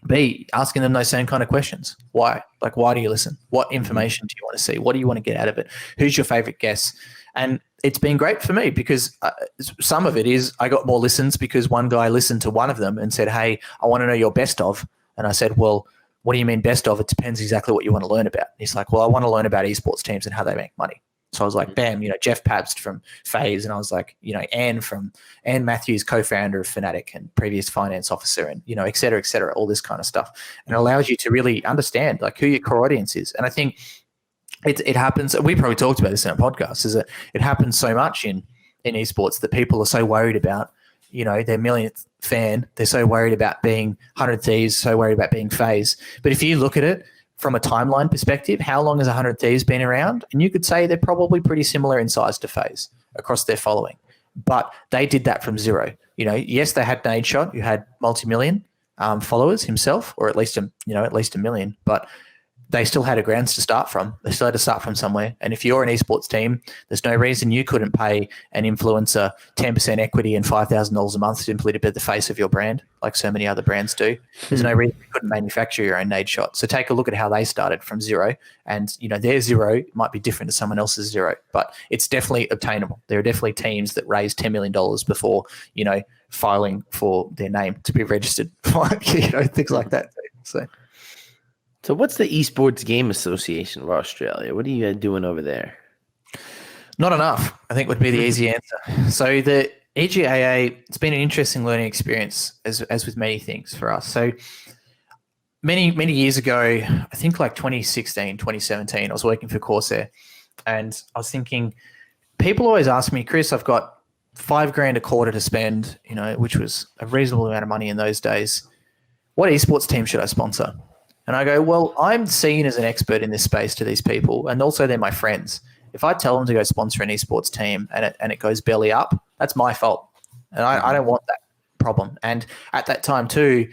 B, asking them those same kind of questions. Why? Like, why do you listen? What information do you want to see? What do you want to get out of it? Who's your favorite guest? And it's been great for me because some of it is I got more listens because one guy listened to one of them and said, hey, I want to know your best of. And I said, well, what do you mean best of? It depends exactly what you want to learn about. And he's like, well, I want to learn about esports teams and how they make money. So I was like, bam, Jeff Pabst from FaZe. And I was like, Anne Matthews, co-founder of Fnatic and previous finance officer and, et cetera, all this kind of stuff. And it allows you to really understand like who your core audience is. And I think it happens, we probably talked about this in our podcast, is that it happens so much in esports that people are so worried about, their millionth fan. They're so worried about being 100 Thieves, so worried about being FaZe. But if you look at it, from a timeline perspective, how long has 100 Thieves been around? And you could say they're probably pretty similar in size to FaZe across their following. But they did that from zero. Yes, they had Nadeshot, who had multi-million followers himself, or at least a million. But they still had a grounds to start from. They still had to start from somewhere. And if you're an esports team, there's no reason you couldn't pay an influencer 10% equity and $5,000 a month simply to be the face of your brand, like so many other brands do. There's no reason you couldn't manufacture your own Nadeshot. So take a look at how they started from zero. And, their zero might be different to someone else's zero, but it's definitely obtainable. There are definitely teams that raise $10 million before, filing for their name to be registered, things like that. So what's the Esports Game Association of Australia? What are you doing over there? Not enough, I think would be the easy answer. So the EGAA, it's been an interesting learning experience as with many things for us. So many years ago, I think like 2016, 2017, I was working for Corsair and I was thinking, people always ask me, Chris, I've got $5,000 a quarter to spend, which was a reasonable amount of money in those days. What esports team should I sponsor? And I go, well, I'm seen as an expert in this space to these people, and also they're my friends. If I tell them to go sponsor an esports team and it goes belly up, that's my fault. And I don't want that problem. And at that time too,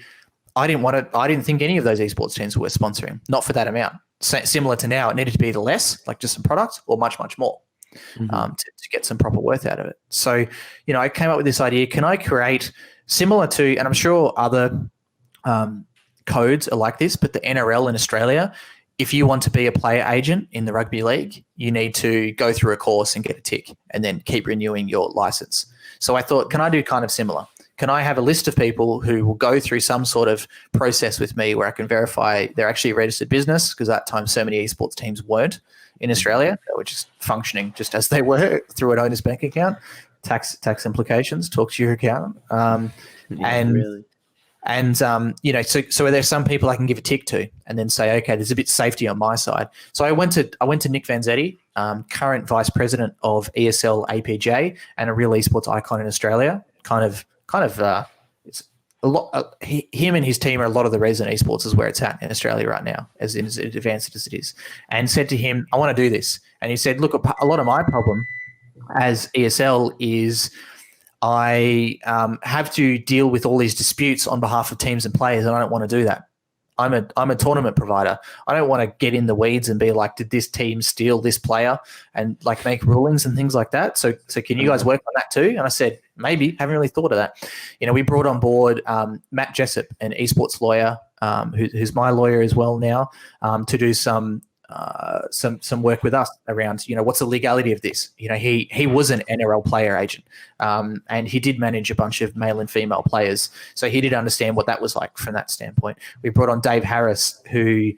I didn't think any of those esports teams were sponsoring, not for that amount. Similar to now, it needed to be either less, like just some products, or much, much more. To get some proper worth out of it. So, I came up with this idea. Can I create similar to, and I'm sure other codes are like this, but the NRL in Australia, if you want to be a player agent in the rugby league, you need to go through a course and get a tick and then keep renewing your license. So I thought, can I do kind of similar? Can I have a list of people who will go through some sort of process with me where I can verify they're actually a registered business? Because at that time, so many esports teams weren't in Australia. They were just functioning just as they were through an owner's bank account. Tax implications, talk to your accountant. So there's some people I can give a tick to and then say, okay, there's a bit of safety on my side. So I went to Nick Vanzetti, current vice president of ESL APJ and a real esports icon in Australia. It's a lot. Him and his team are a lot of the reason esports is where it's at in Australia right now, as advanced as it is. And said to him, I want to do this. And he said, look, a lot of my problem as ESL is I have to deal with all these disputes on behalf of teams and players, and I don't want to do that. I'm a tournament provider. I don't want to get in the weeds and be like, did this team steal this player and like make rulings and things like that? So can you guys work on that too? And I said, maybe. Haven't really thought of that. We brought on board Matt Jessup, an esports lawyer, who's my lawyer as well now, to do some work with us around, what's the legality of this? He was an NRL player agent, and he did manage a bunch of male and female players. So he did understand what that was like from that standpoint. We brought on Dave Harris, who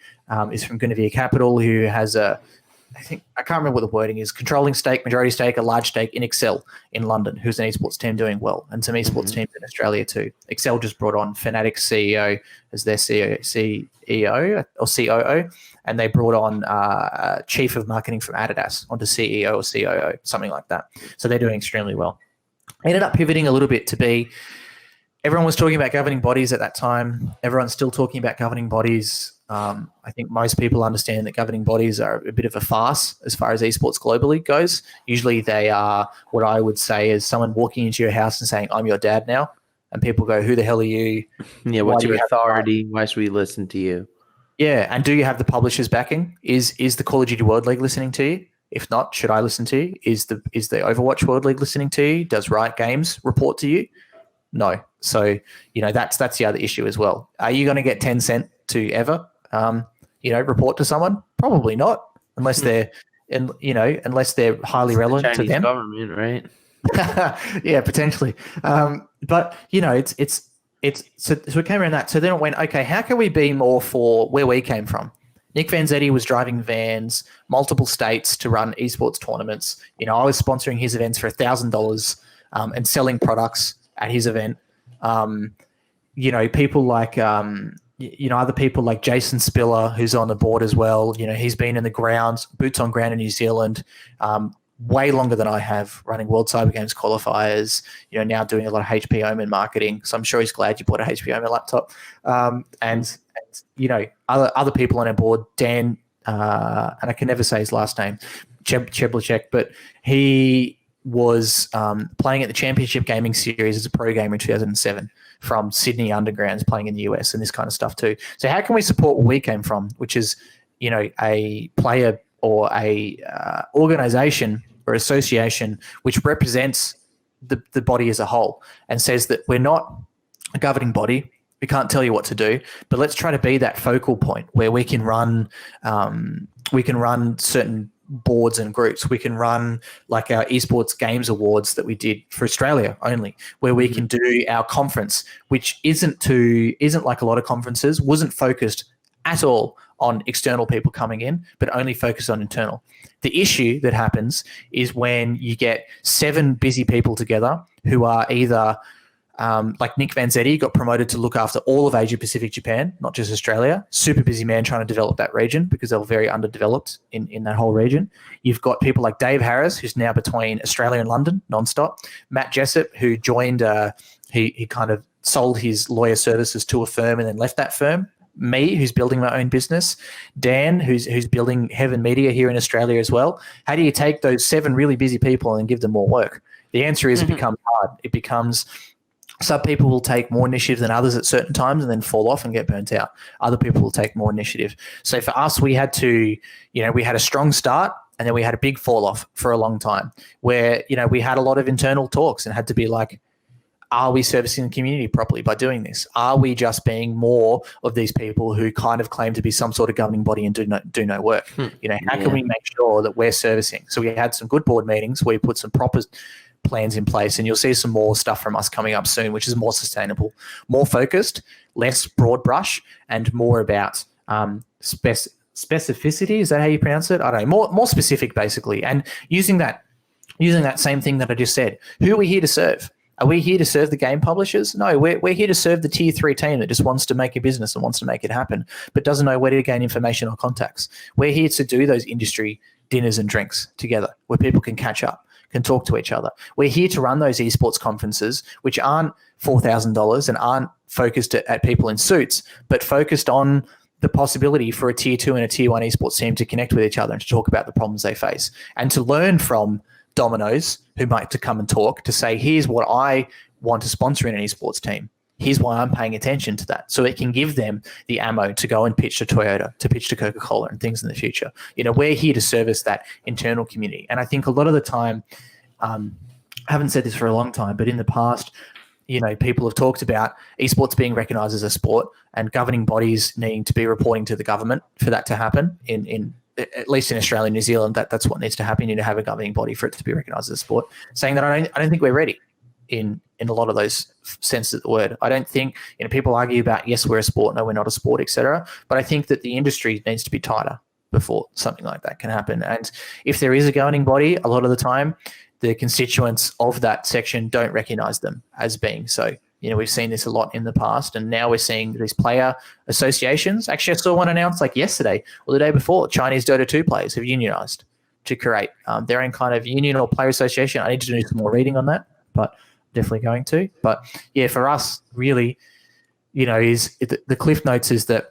is from Guinevere Capital, who has I can't remember what the wording is, controlling stake, majority stake, a large stake in Excel in London, who's an esports team doing well, and some esports teams in Australia too. Excel just brought on Fanatics CEO as their CEO or COO, and they brought on chief of marketing from Adidas onto CEO or COO, something like that. So they're doing extremely well. I ended up pivoting a little bit to be, everyone was talking about governing bodies at that time. Everyone's still talking about governing bodies. I think most people understand that governing bodies are a bit of a farce as far as esports globally goes. Usually they are what I would say is someone walking into your house and saying, I'm your dad now. And people go, who the hell are you? Yeah, what's your authority? Why should we listen to you? Yeah, and do you have the publishers backing? Is the Call of Duty World League listening to you? If not, should I listen to you? Is the Overwatch World League listening to you? Does Riot Games report to you? No. So, that's the other issue as well. Are you going to get Tencent to ever report to someone? Probably not, unless they're highly relevant Chinese to them. Government, right? Yeah, potentially. But so we came around that. So then it went, okay, how can we be more for where we came from? Nick Vanzetti was driving vans, multiple states to run esports tournaments. I was sponsoring his events for $1,000 and selling products at his event. People like other people like Jason Spiller, who's on the board as well. He's been in the grounds, boots on ground in New Zealand, way longer than I have, running World Cyber Games qualifiers, now doing a lot of HP Omen marketing. So I'm sure he's glad you bought a HP Omen laptop. And other people on our board, Dan, and I can never say his last name, Cheblicek, but he was playing at the Championship Gaming Series as a pro gamer in 2007 from Sydney Undergrounds, playing in the US and this kind of stuff too. So how can we support where we came from, which is, a player or a organization or association which represents the body as a whole and says that we're not a governing body, we can't tell you what to do, but let's try to be that focal point where we can run certain boards and groups. We can run like our esports games awards that we did for Australia only, where we can do our conference, which isn't like a lot of conferences, wasn't focused at all on external people coming in, but only focused on internal. The issue that happens is when you get 7 busy people together who are either like Nick Vanzetti got promoted to look after all of Asia Pacific Japan, not just Australia. Super busy man trying to develop that region because they were very underdeveloped in that whole region. You've got people like Dave Harris, who's now between Australia and London nonstop. Matt Jessup, who joined, he kind of sold his lawyer services to a firm and then left that firm. Me, who's building my own business. Dan, who's building Heaven Media here in Australia as well. How do you take those 7 really busy people and give them more work? The answer is it becomes hard. It becomes, Some people will take more initiative than others at certain times and then fall off and get burnt out. Other people will take more initiative. So for us, we had to, we had a strong start and then we had a big fall off for a long time where, we had a lot of internal talks and had to be like, are we servicing the community properly by doing this? Are we just being more of these people who kind of claim to be some sort of governing body and do no work? How can we make sure that we're servicing? So we had some good board meetings where we put some proper plans in place, and you'll see some more stuff from us coming up soon, which is more sustainable, more focused, less broad brush, and more about specificity. Is that how you pronounce it? I don't know. More specific, basically, and using that same thing that I just said. Who are we here to serve? Are we here to serve the game publishers? No, we're here to serve the tier 3 team that just wants to make a business and wants to make it happen, but doesn't know where to gain information or contacts. We're here to do those industry dinners and drinks together where people can catch up, can talk to each other. We're here to run those esports conferences, which aren't $4,000 and aren't focused at people in suits, but focused on the possibility for a tier 2 and a tier 1 esports team to connect with each other and to talk about the problems they face and to learn from Domino's, who might to come and talk, to say, here's what I want to sponsor in an esports team. Here's why I'm paying attention to that. So it can give them the ammo to go and pitch to Toyota, to pitch to Coca-Cola and things in the future. We're here to service that internal community. And I think a lot of the time, I haven't said this for a long time, but in the past, people have talked about esports being recognized as a sport and governing bodies needing to be reporting to the government for that to happen in at least in Australia and New Zealand, that's what needs to happen. You need to have a governing body for it to be recognised as a sport. Saying that I don't think we're ready in a lot of those senses of the word. I don't think, people argue about, yes, we're a sport, no, we're not a sport, etc. But I think that the industry needs to be tighter before something like that can happen. And if there is a governing body, a lot of the time, the constituents of that section don't recognise them as being so. We've seen this a lot in the past, and now we're seeing these player associations. Actually, I saw one announced like yesterday or the day before. Chinese Dota 2 players have unionized to create their own kind of union or player association. I need to do some more reading on that, but definitely going to. But yeah, for us, really, is the cliff notes is that,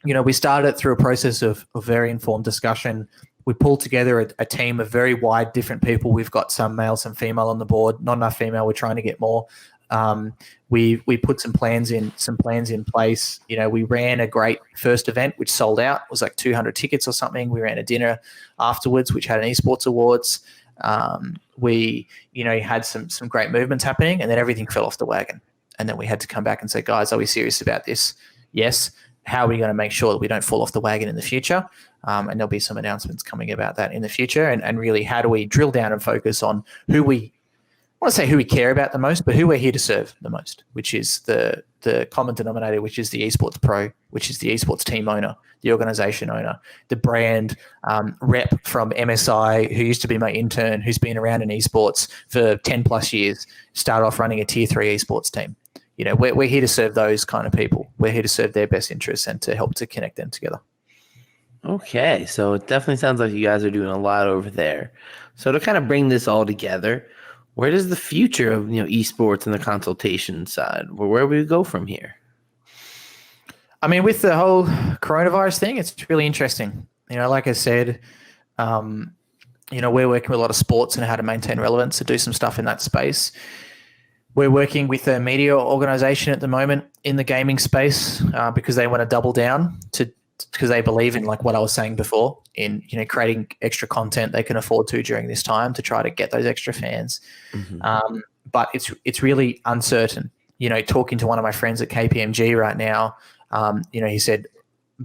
we started it through a process of very informed discussion. We pulled together a team of very wide different people. We've got some male, some female on the board. Not enough female. We're trying to get more. We put some plans in place. We ran a great first event which sold out. It was like 200 tickets or something. We ran a dinner afterwards which had an esports awards. We had some great movements happening, and then everything fell off the wagon. And then we had to come back and say, guys, are we serious about this? Yes. How are we going to make sure that we don't fall off the wagon in the future? And there'll be some announcements coming about that in the future. And really, how do we drill down and focus on who we care about the most, but who we're here to serve the most, which is the common denominator, which is the esports pro, which is the esports team owner, the organization owner, the brand rep from MSI, who used to be my intern, who's been around in esports for 10 plus years, started off running a tier 3 esports team. We're here to serve those kind of people. We're here to serve their best interests and to help to connect them together. Okay, so it definitely sounds like you guys are doing a lot over there. So to kind of bring this all together, where does the future of esports and the consultation side, where we go from here? I mean, with the whole coronavirus thing, it's really interesting. Like I said, we're working with a lot of sports and how to maintain relevance to do some stuff in that space. We're working with a media organization at the moment in the gaming space because they want to double down because they believe in, like what I was saying before, in creating extra content they can afford to during this time to try to get those extra fans. Mm-hmm. But it's really uncertain. Talking to one of my friends at KPMG right now, he said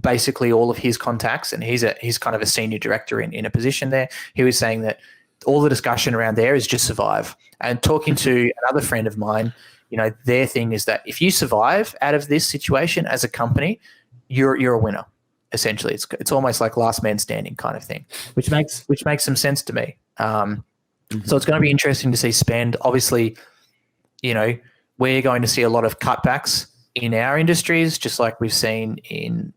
basically all of his contacts, and he's kind of a senior director in a position there. He was saying that all the discussion around there is just survive. And talking to another friend of mine, their thing is that if you survive out of this situation as a company, you're a winner. Essentially, it's almost like last man standing kind of thing, which makes some sense to me. So it's going to be interesting to see spend. Obviously, we're going to see a lot of cutbacks in our industries, just like we've seen in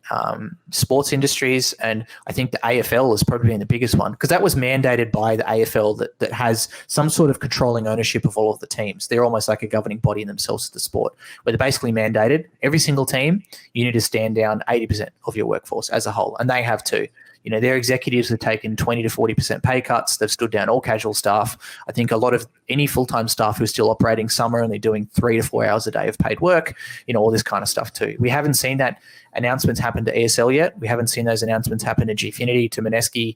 sports industries. And I think the AFL has probably been the biggest one because that was mandated by the AFL that has some sort of controlling ownership of all of the teams. They're almost like a governing body in themselves to the sport, where they're basically mandated every single team, you need to stand down 80% of your workforce as a whole. And they have to. their executives have taken 20 to 40% pay cuts. They've stood down all casual staff. I think a lot of any full-time staff who are still operating, some are only doing 3 to 4 hours a day of paid work, all this kind of stuff too. We haven't seen that announcements happen to ESL yet. We haven't seen those announcements happen to Gfinity, to Mineski,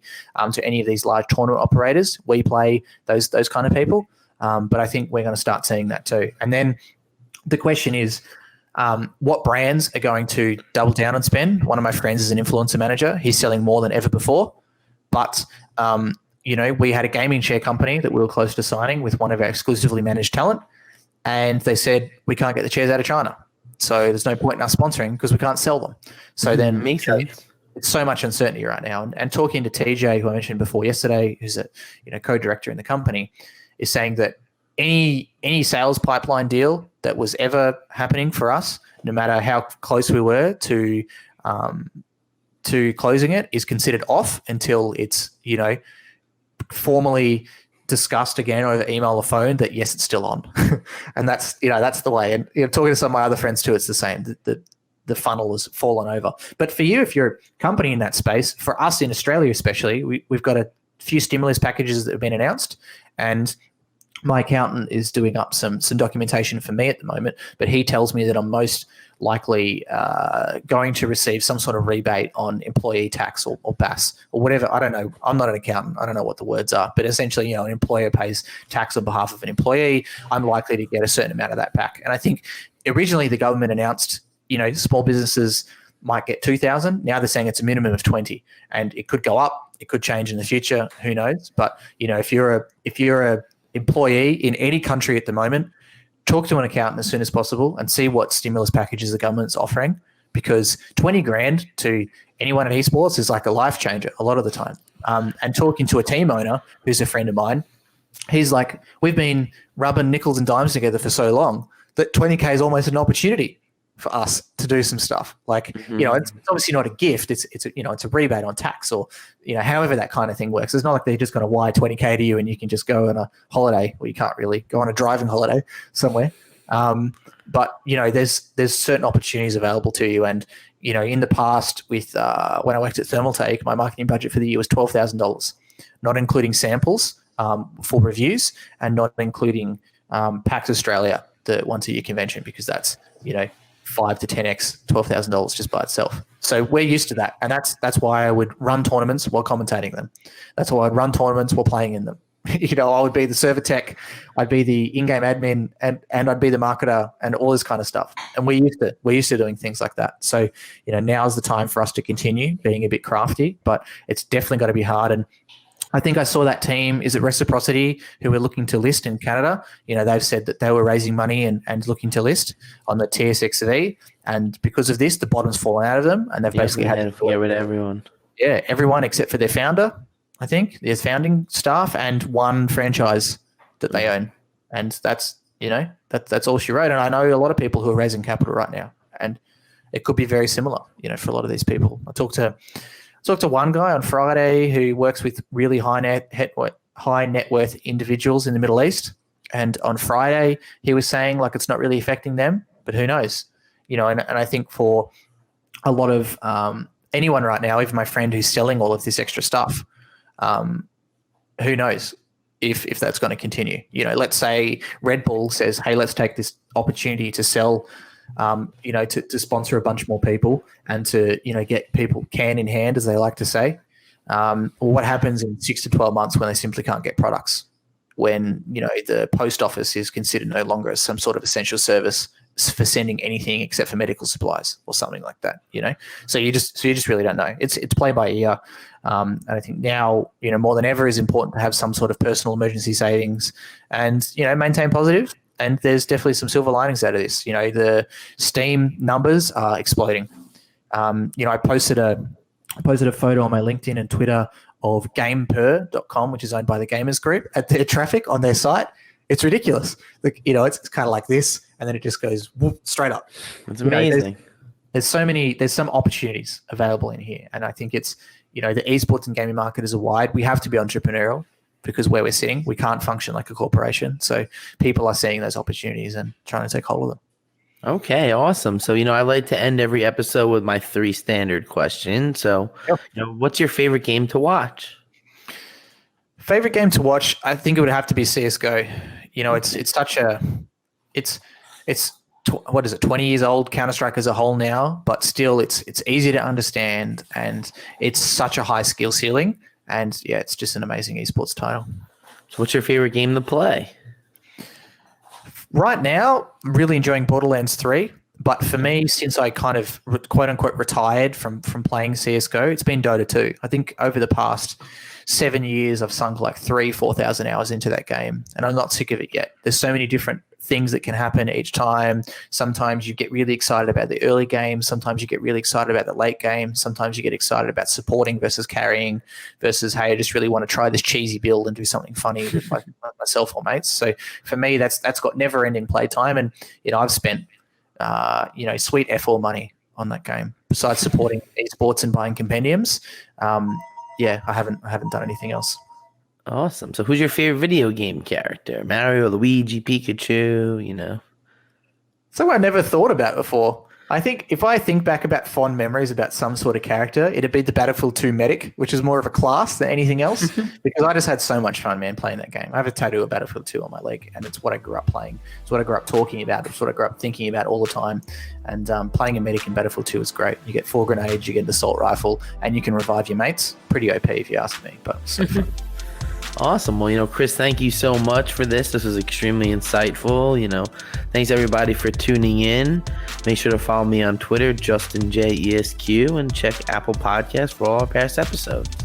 to any of these large tournament operators. We play those kind of people. But I think we're going to start seeing that too. And then the question is, what brands are going to double down and spend? One of my friends is an influencer manager. He's selling more than ever before. But, we had a gaming share company that we were close to signing with one of our exclusively managed talent. And they said, we can't get the chairs out of China. So there's no point in us sponsoring because we can't sell them. So then makes sense. It's so much uncertainty right now. And talking to TJ, who I mentioned before yesterday, who's a co-director in the company, is saying that any sales pipeline deal that was ever happening for us, no matter how close we were to closing it, is considered off until it's formally discussed again over email or phone that yes, it's still on. And that's the way. And talking to some of my other friends too, it's the same. The funnel has fallen over. But for you, if you're a company in that space, for us in Australia especially, we've got a few stimulus packages that have been announced, and my accountant is doing up some documentation for me at the moment, but he tells me that I'm most likely going to receive some sort of rebate on employee tax or BAS or whatever. I don't know. I'm not an accountant. I don't know what the words are, but essentially, an employer pays tax on behalf of an employee. I'm likely to get a certain amount of that back. And I think originally the government announced, small businesses might get 2,000. Now they're saying it's a minimum of 20, and it could go up. It could change in the future. Who knows? But if you're a employee in any country at the moment, talk to an accountant as soon as possible and see what stimulus packages the government's offering, because 20 grand to anyone in esports is like a life changer a lot of the time. And talking to a team owner who's a friend of mine, he's like, we've been rubbing nickels and dimes together for so long that 20K is almost an opportunity for us to do some stuff. Like, it's obviously not a gift. It's a rebate on tax, or, however that kind of thing works. It's not like they're just going to wire 20K to you and you can just go on a holiday, or you can't really go on a driving holiday somewhere. But, there's certain opportunities available to you. And, in the past with, when I worked at Thermaltake, my marketing budget for the year was $12,000, not including samples for reviews, and not including PAX Australia, the once a year convention, because that's, 5 to 10x $12,000 just by itself. So we're used to that, and that's why I would run tournaments while commentating them. That's why I'd run tournaments while playing in them. I would be the server tech, I'd be the in-game admin, and I'd be the marketer and all this kind of stuff. And we're used to doing things like that. So now's the time for us to continue being a bit crafty, but it's definitely got to be hard. And I think I saw that team, is it Reciprocity, who were looking to list in Canada. They've said that they were raising money and looking to list on the TSXV. And because of this, the bottom's fallen out of them, and they've basically had to get rid of everyone. Yeah, everyone except for their founder, I think, their founding staff, and one franchise that they own. And that's, that's all she wrote. And I know a lot of people who are raising capital right now, and it could be very similar, for a lot of these people. I talked to one guy on Friday who works with really high net worth individuals in the Middle East. And on Friday, he was saying like it's not really affecting them, but who knows? And I think for a lot of anyone right now, even my friend who's selling all of this extra stuff, who knows if that's going to continue? Let's say Red Bull says, hey, let's take this opportunity to sell, to sponsor a bunch more people and to, get people can in hand, as they like to say. What happens in 6 to 12 months when they simply can't get products, when, the post office is considered no longer as some sort of essential service for sending anything except for medical supplies or something like that, So you just really don't know. It's play by ear. And I think now, more than ever is important to have some sort of personal emergency savings and, maintain positive. And there's definitely some silver linings out of this. The Steam numbers are exploding. I posted a photo on my LinkedIn and Twitter of GamePer.com, which is owned by the Gamers Group, at their traffic on their site. It's ridiculous. It's kind of like this, and then it just goes whoop, straight up. It's amazing. There's some opportunities available in here, and I think it's the esports and gaming market is wide. We have to be entrepreneurial because where we're sitting, we can't function like a corporation. So people are seeing those opportunities and trying to take hold of them. Okay, awesome. So, I like to end every episode with my 3 standard questions. So, Yep. what's your favorite game to watch? Favorite game to watch? I think it would have to be CS:GO. It's such a it's it's what is it? 20 years old, Counter Strike as a whole now, but still, it's easy to understand, and it's such a high skill ceiling. And yeah, it's just an amazing esports title. So, what's your favorite game to play? Right now, I'm really enjoying Borderlands 3. But for me, since I kind of quote unquote retired from playing CS:GO, it's been Dota 2. I think over the past 7 years, I've sunk like 4,000 hours into that game, and I'm not sick of it yet. There's so many different things that can happen each time. Sometimes you get really excited about the early game. Sometimes you get really excited about the late game. Sometimes you get excited about supporting versus carrying versus, hey, I just really want to try this cheesy build and do something funny with myself or mates. So for me, that's got never-ending playtime, and I've spent sweet F4 money on that game. Besides supporting esports and buying compendiums, I haven't done anything else. Awesome. So, who's your favorite video game character? Mario, Luigi, Pikachu? Something I never thought about before. I think if I think back about fond memories about some sort of character, it'd be the Battlefield 2 medic, which is more of a class than anything else, because I just had so much fun, man, playing that game. I have a tattoo of Battlefield 2 on my leg, and it's what I grew up playing. It's what I grew up talking about. It's what I grew up thinking about all the time. And playing a medic in Battlefield 2 is great. You get 4 grenades, you get an assault rifle, and you can revive your mates. Pretty OP if you ask me, but so fun. Awesome. Well, Chris, thank you so much for this. This was extremely insightful. Thanks everybody for tuning in. Make sure to follow me on Twitter, JustinJESQ, and check Apple Podcasts for all our past episodes.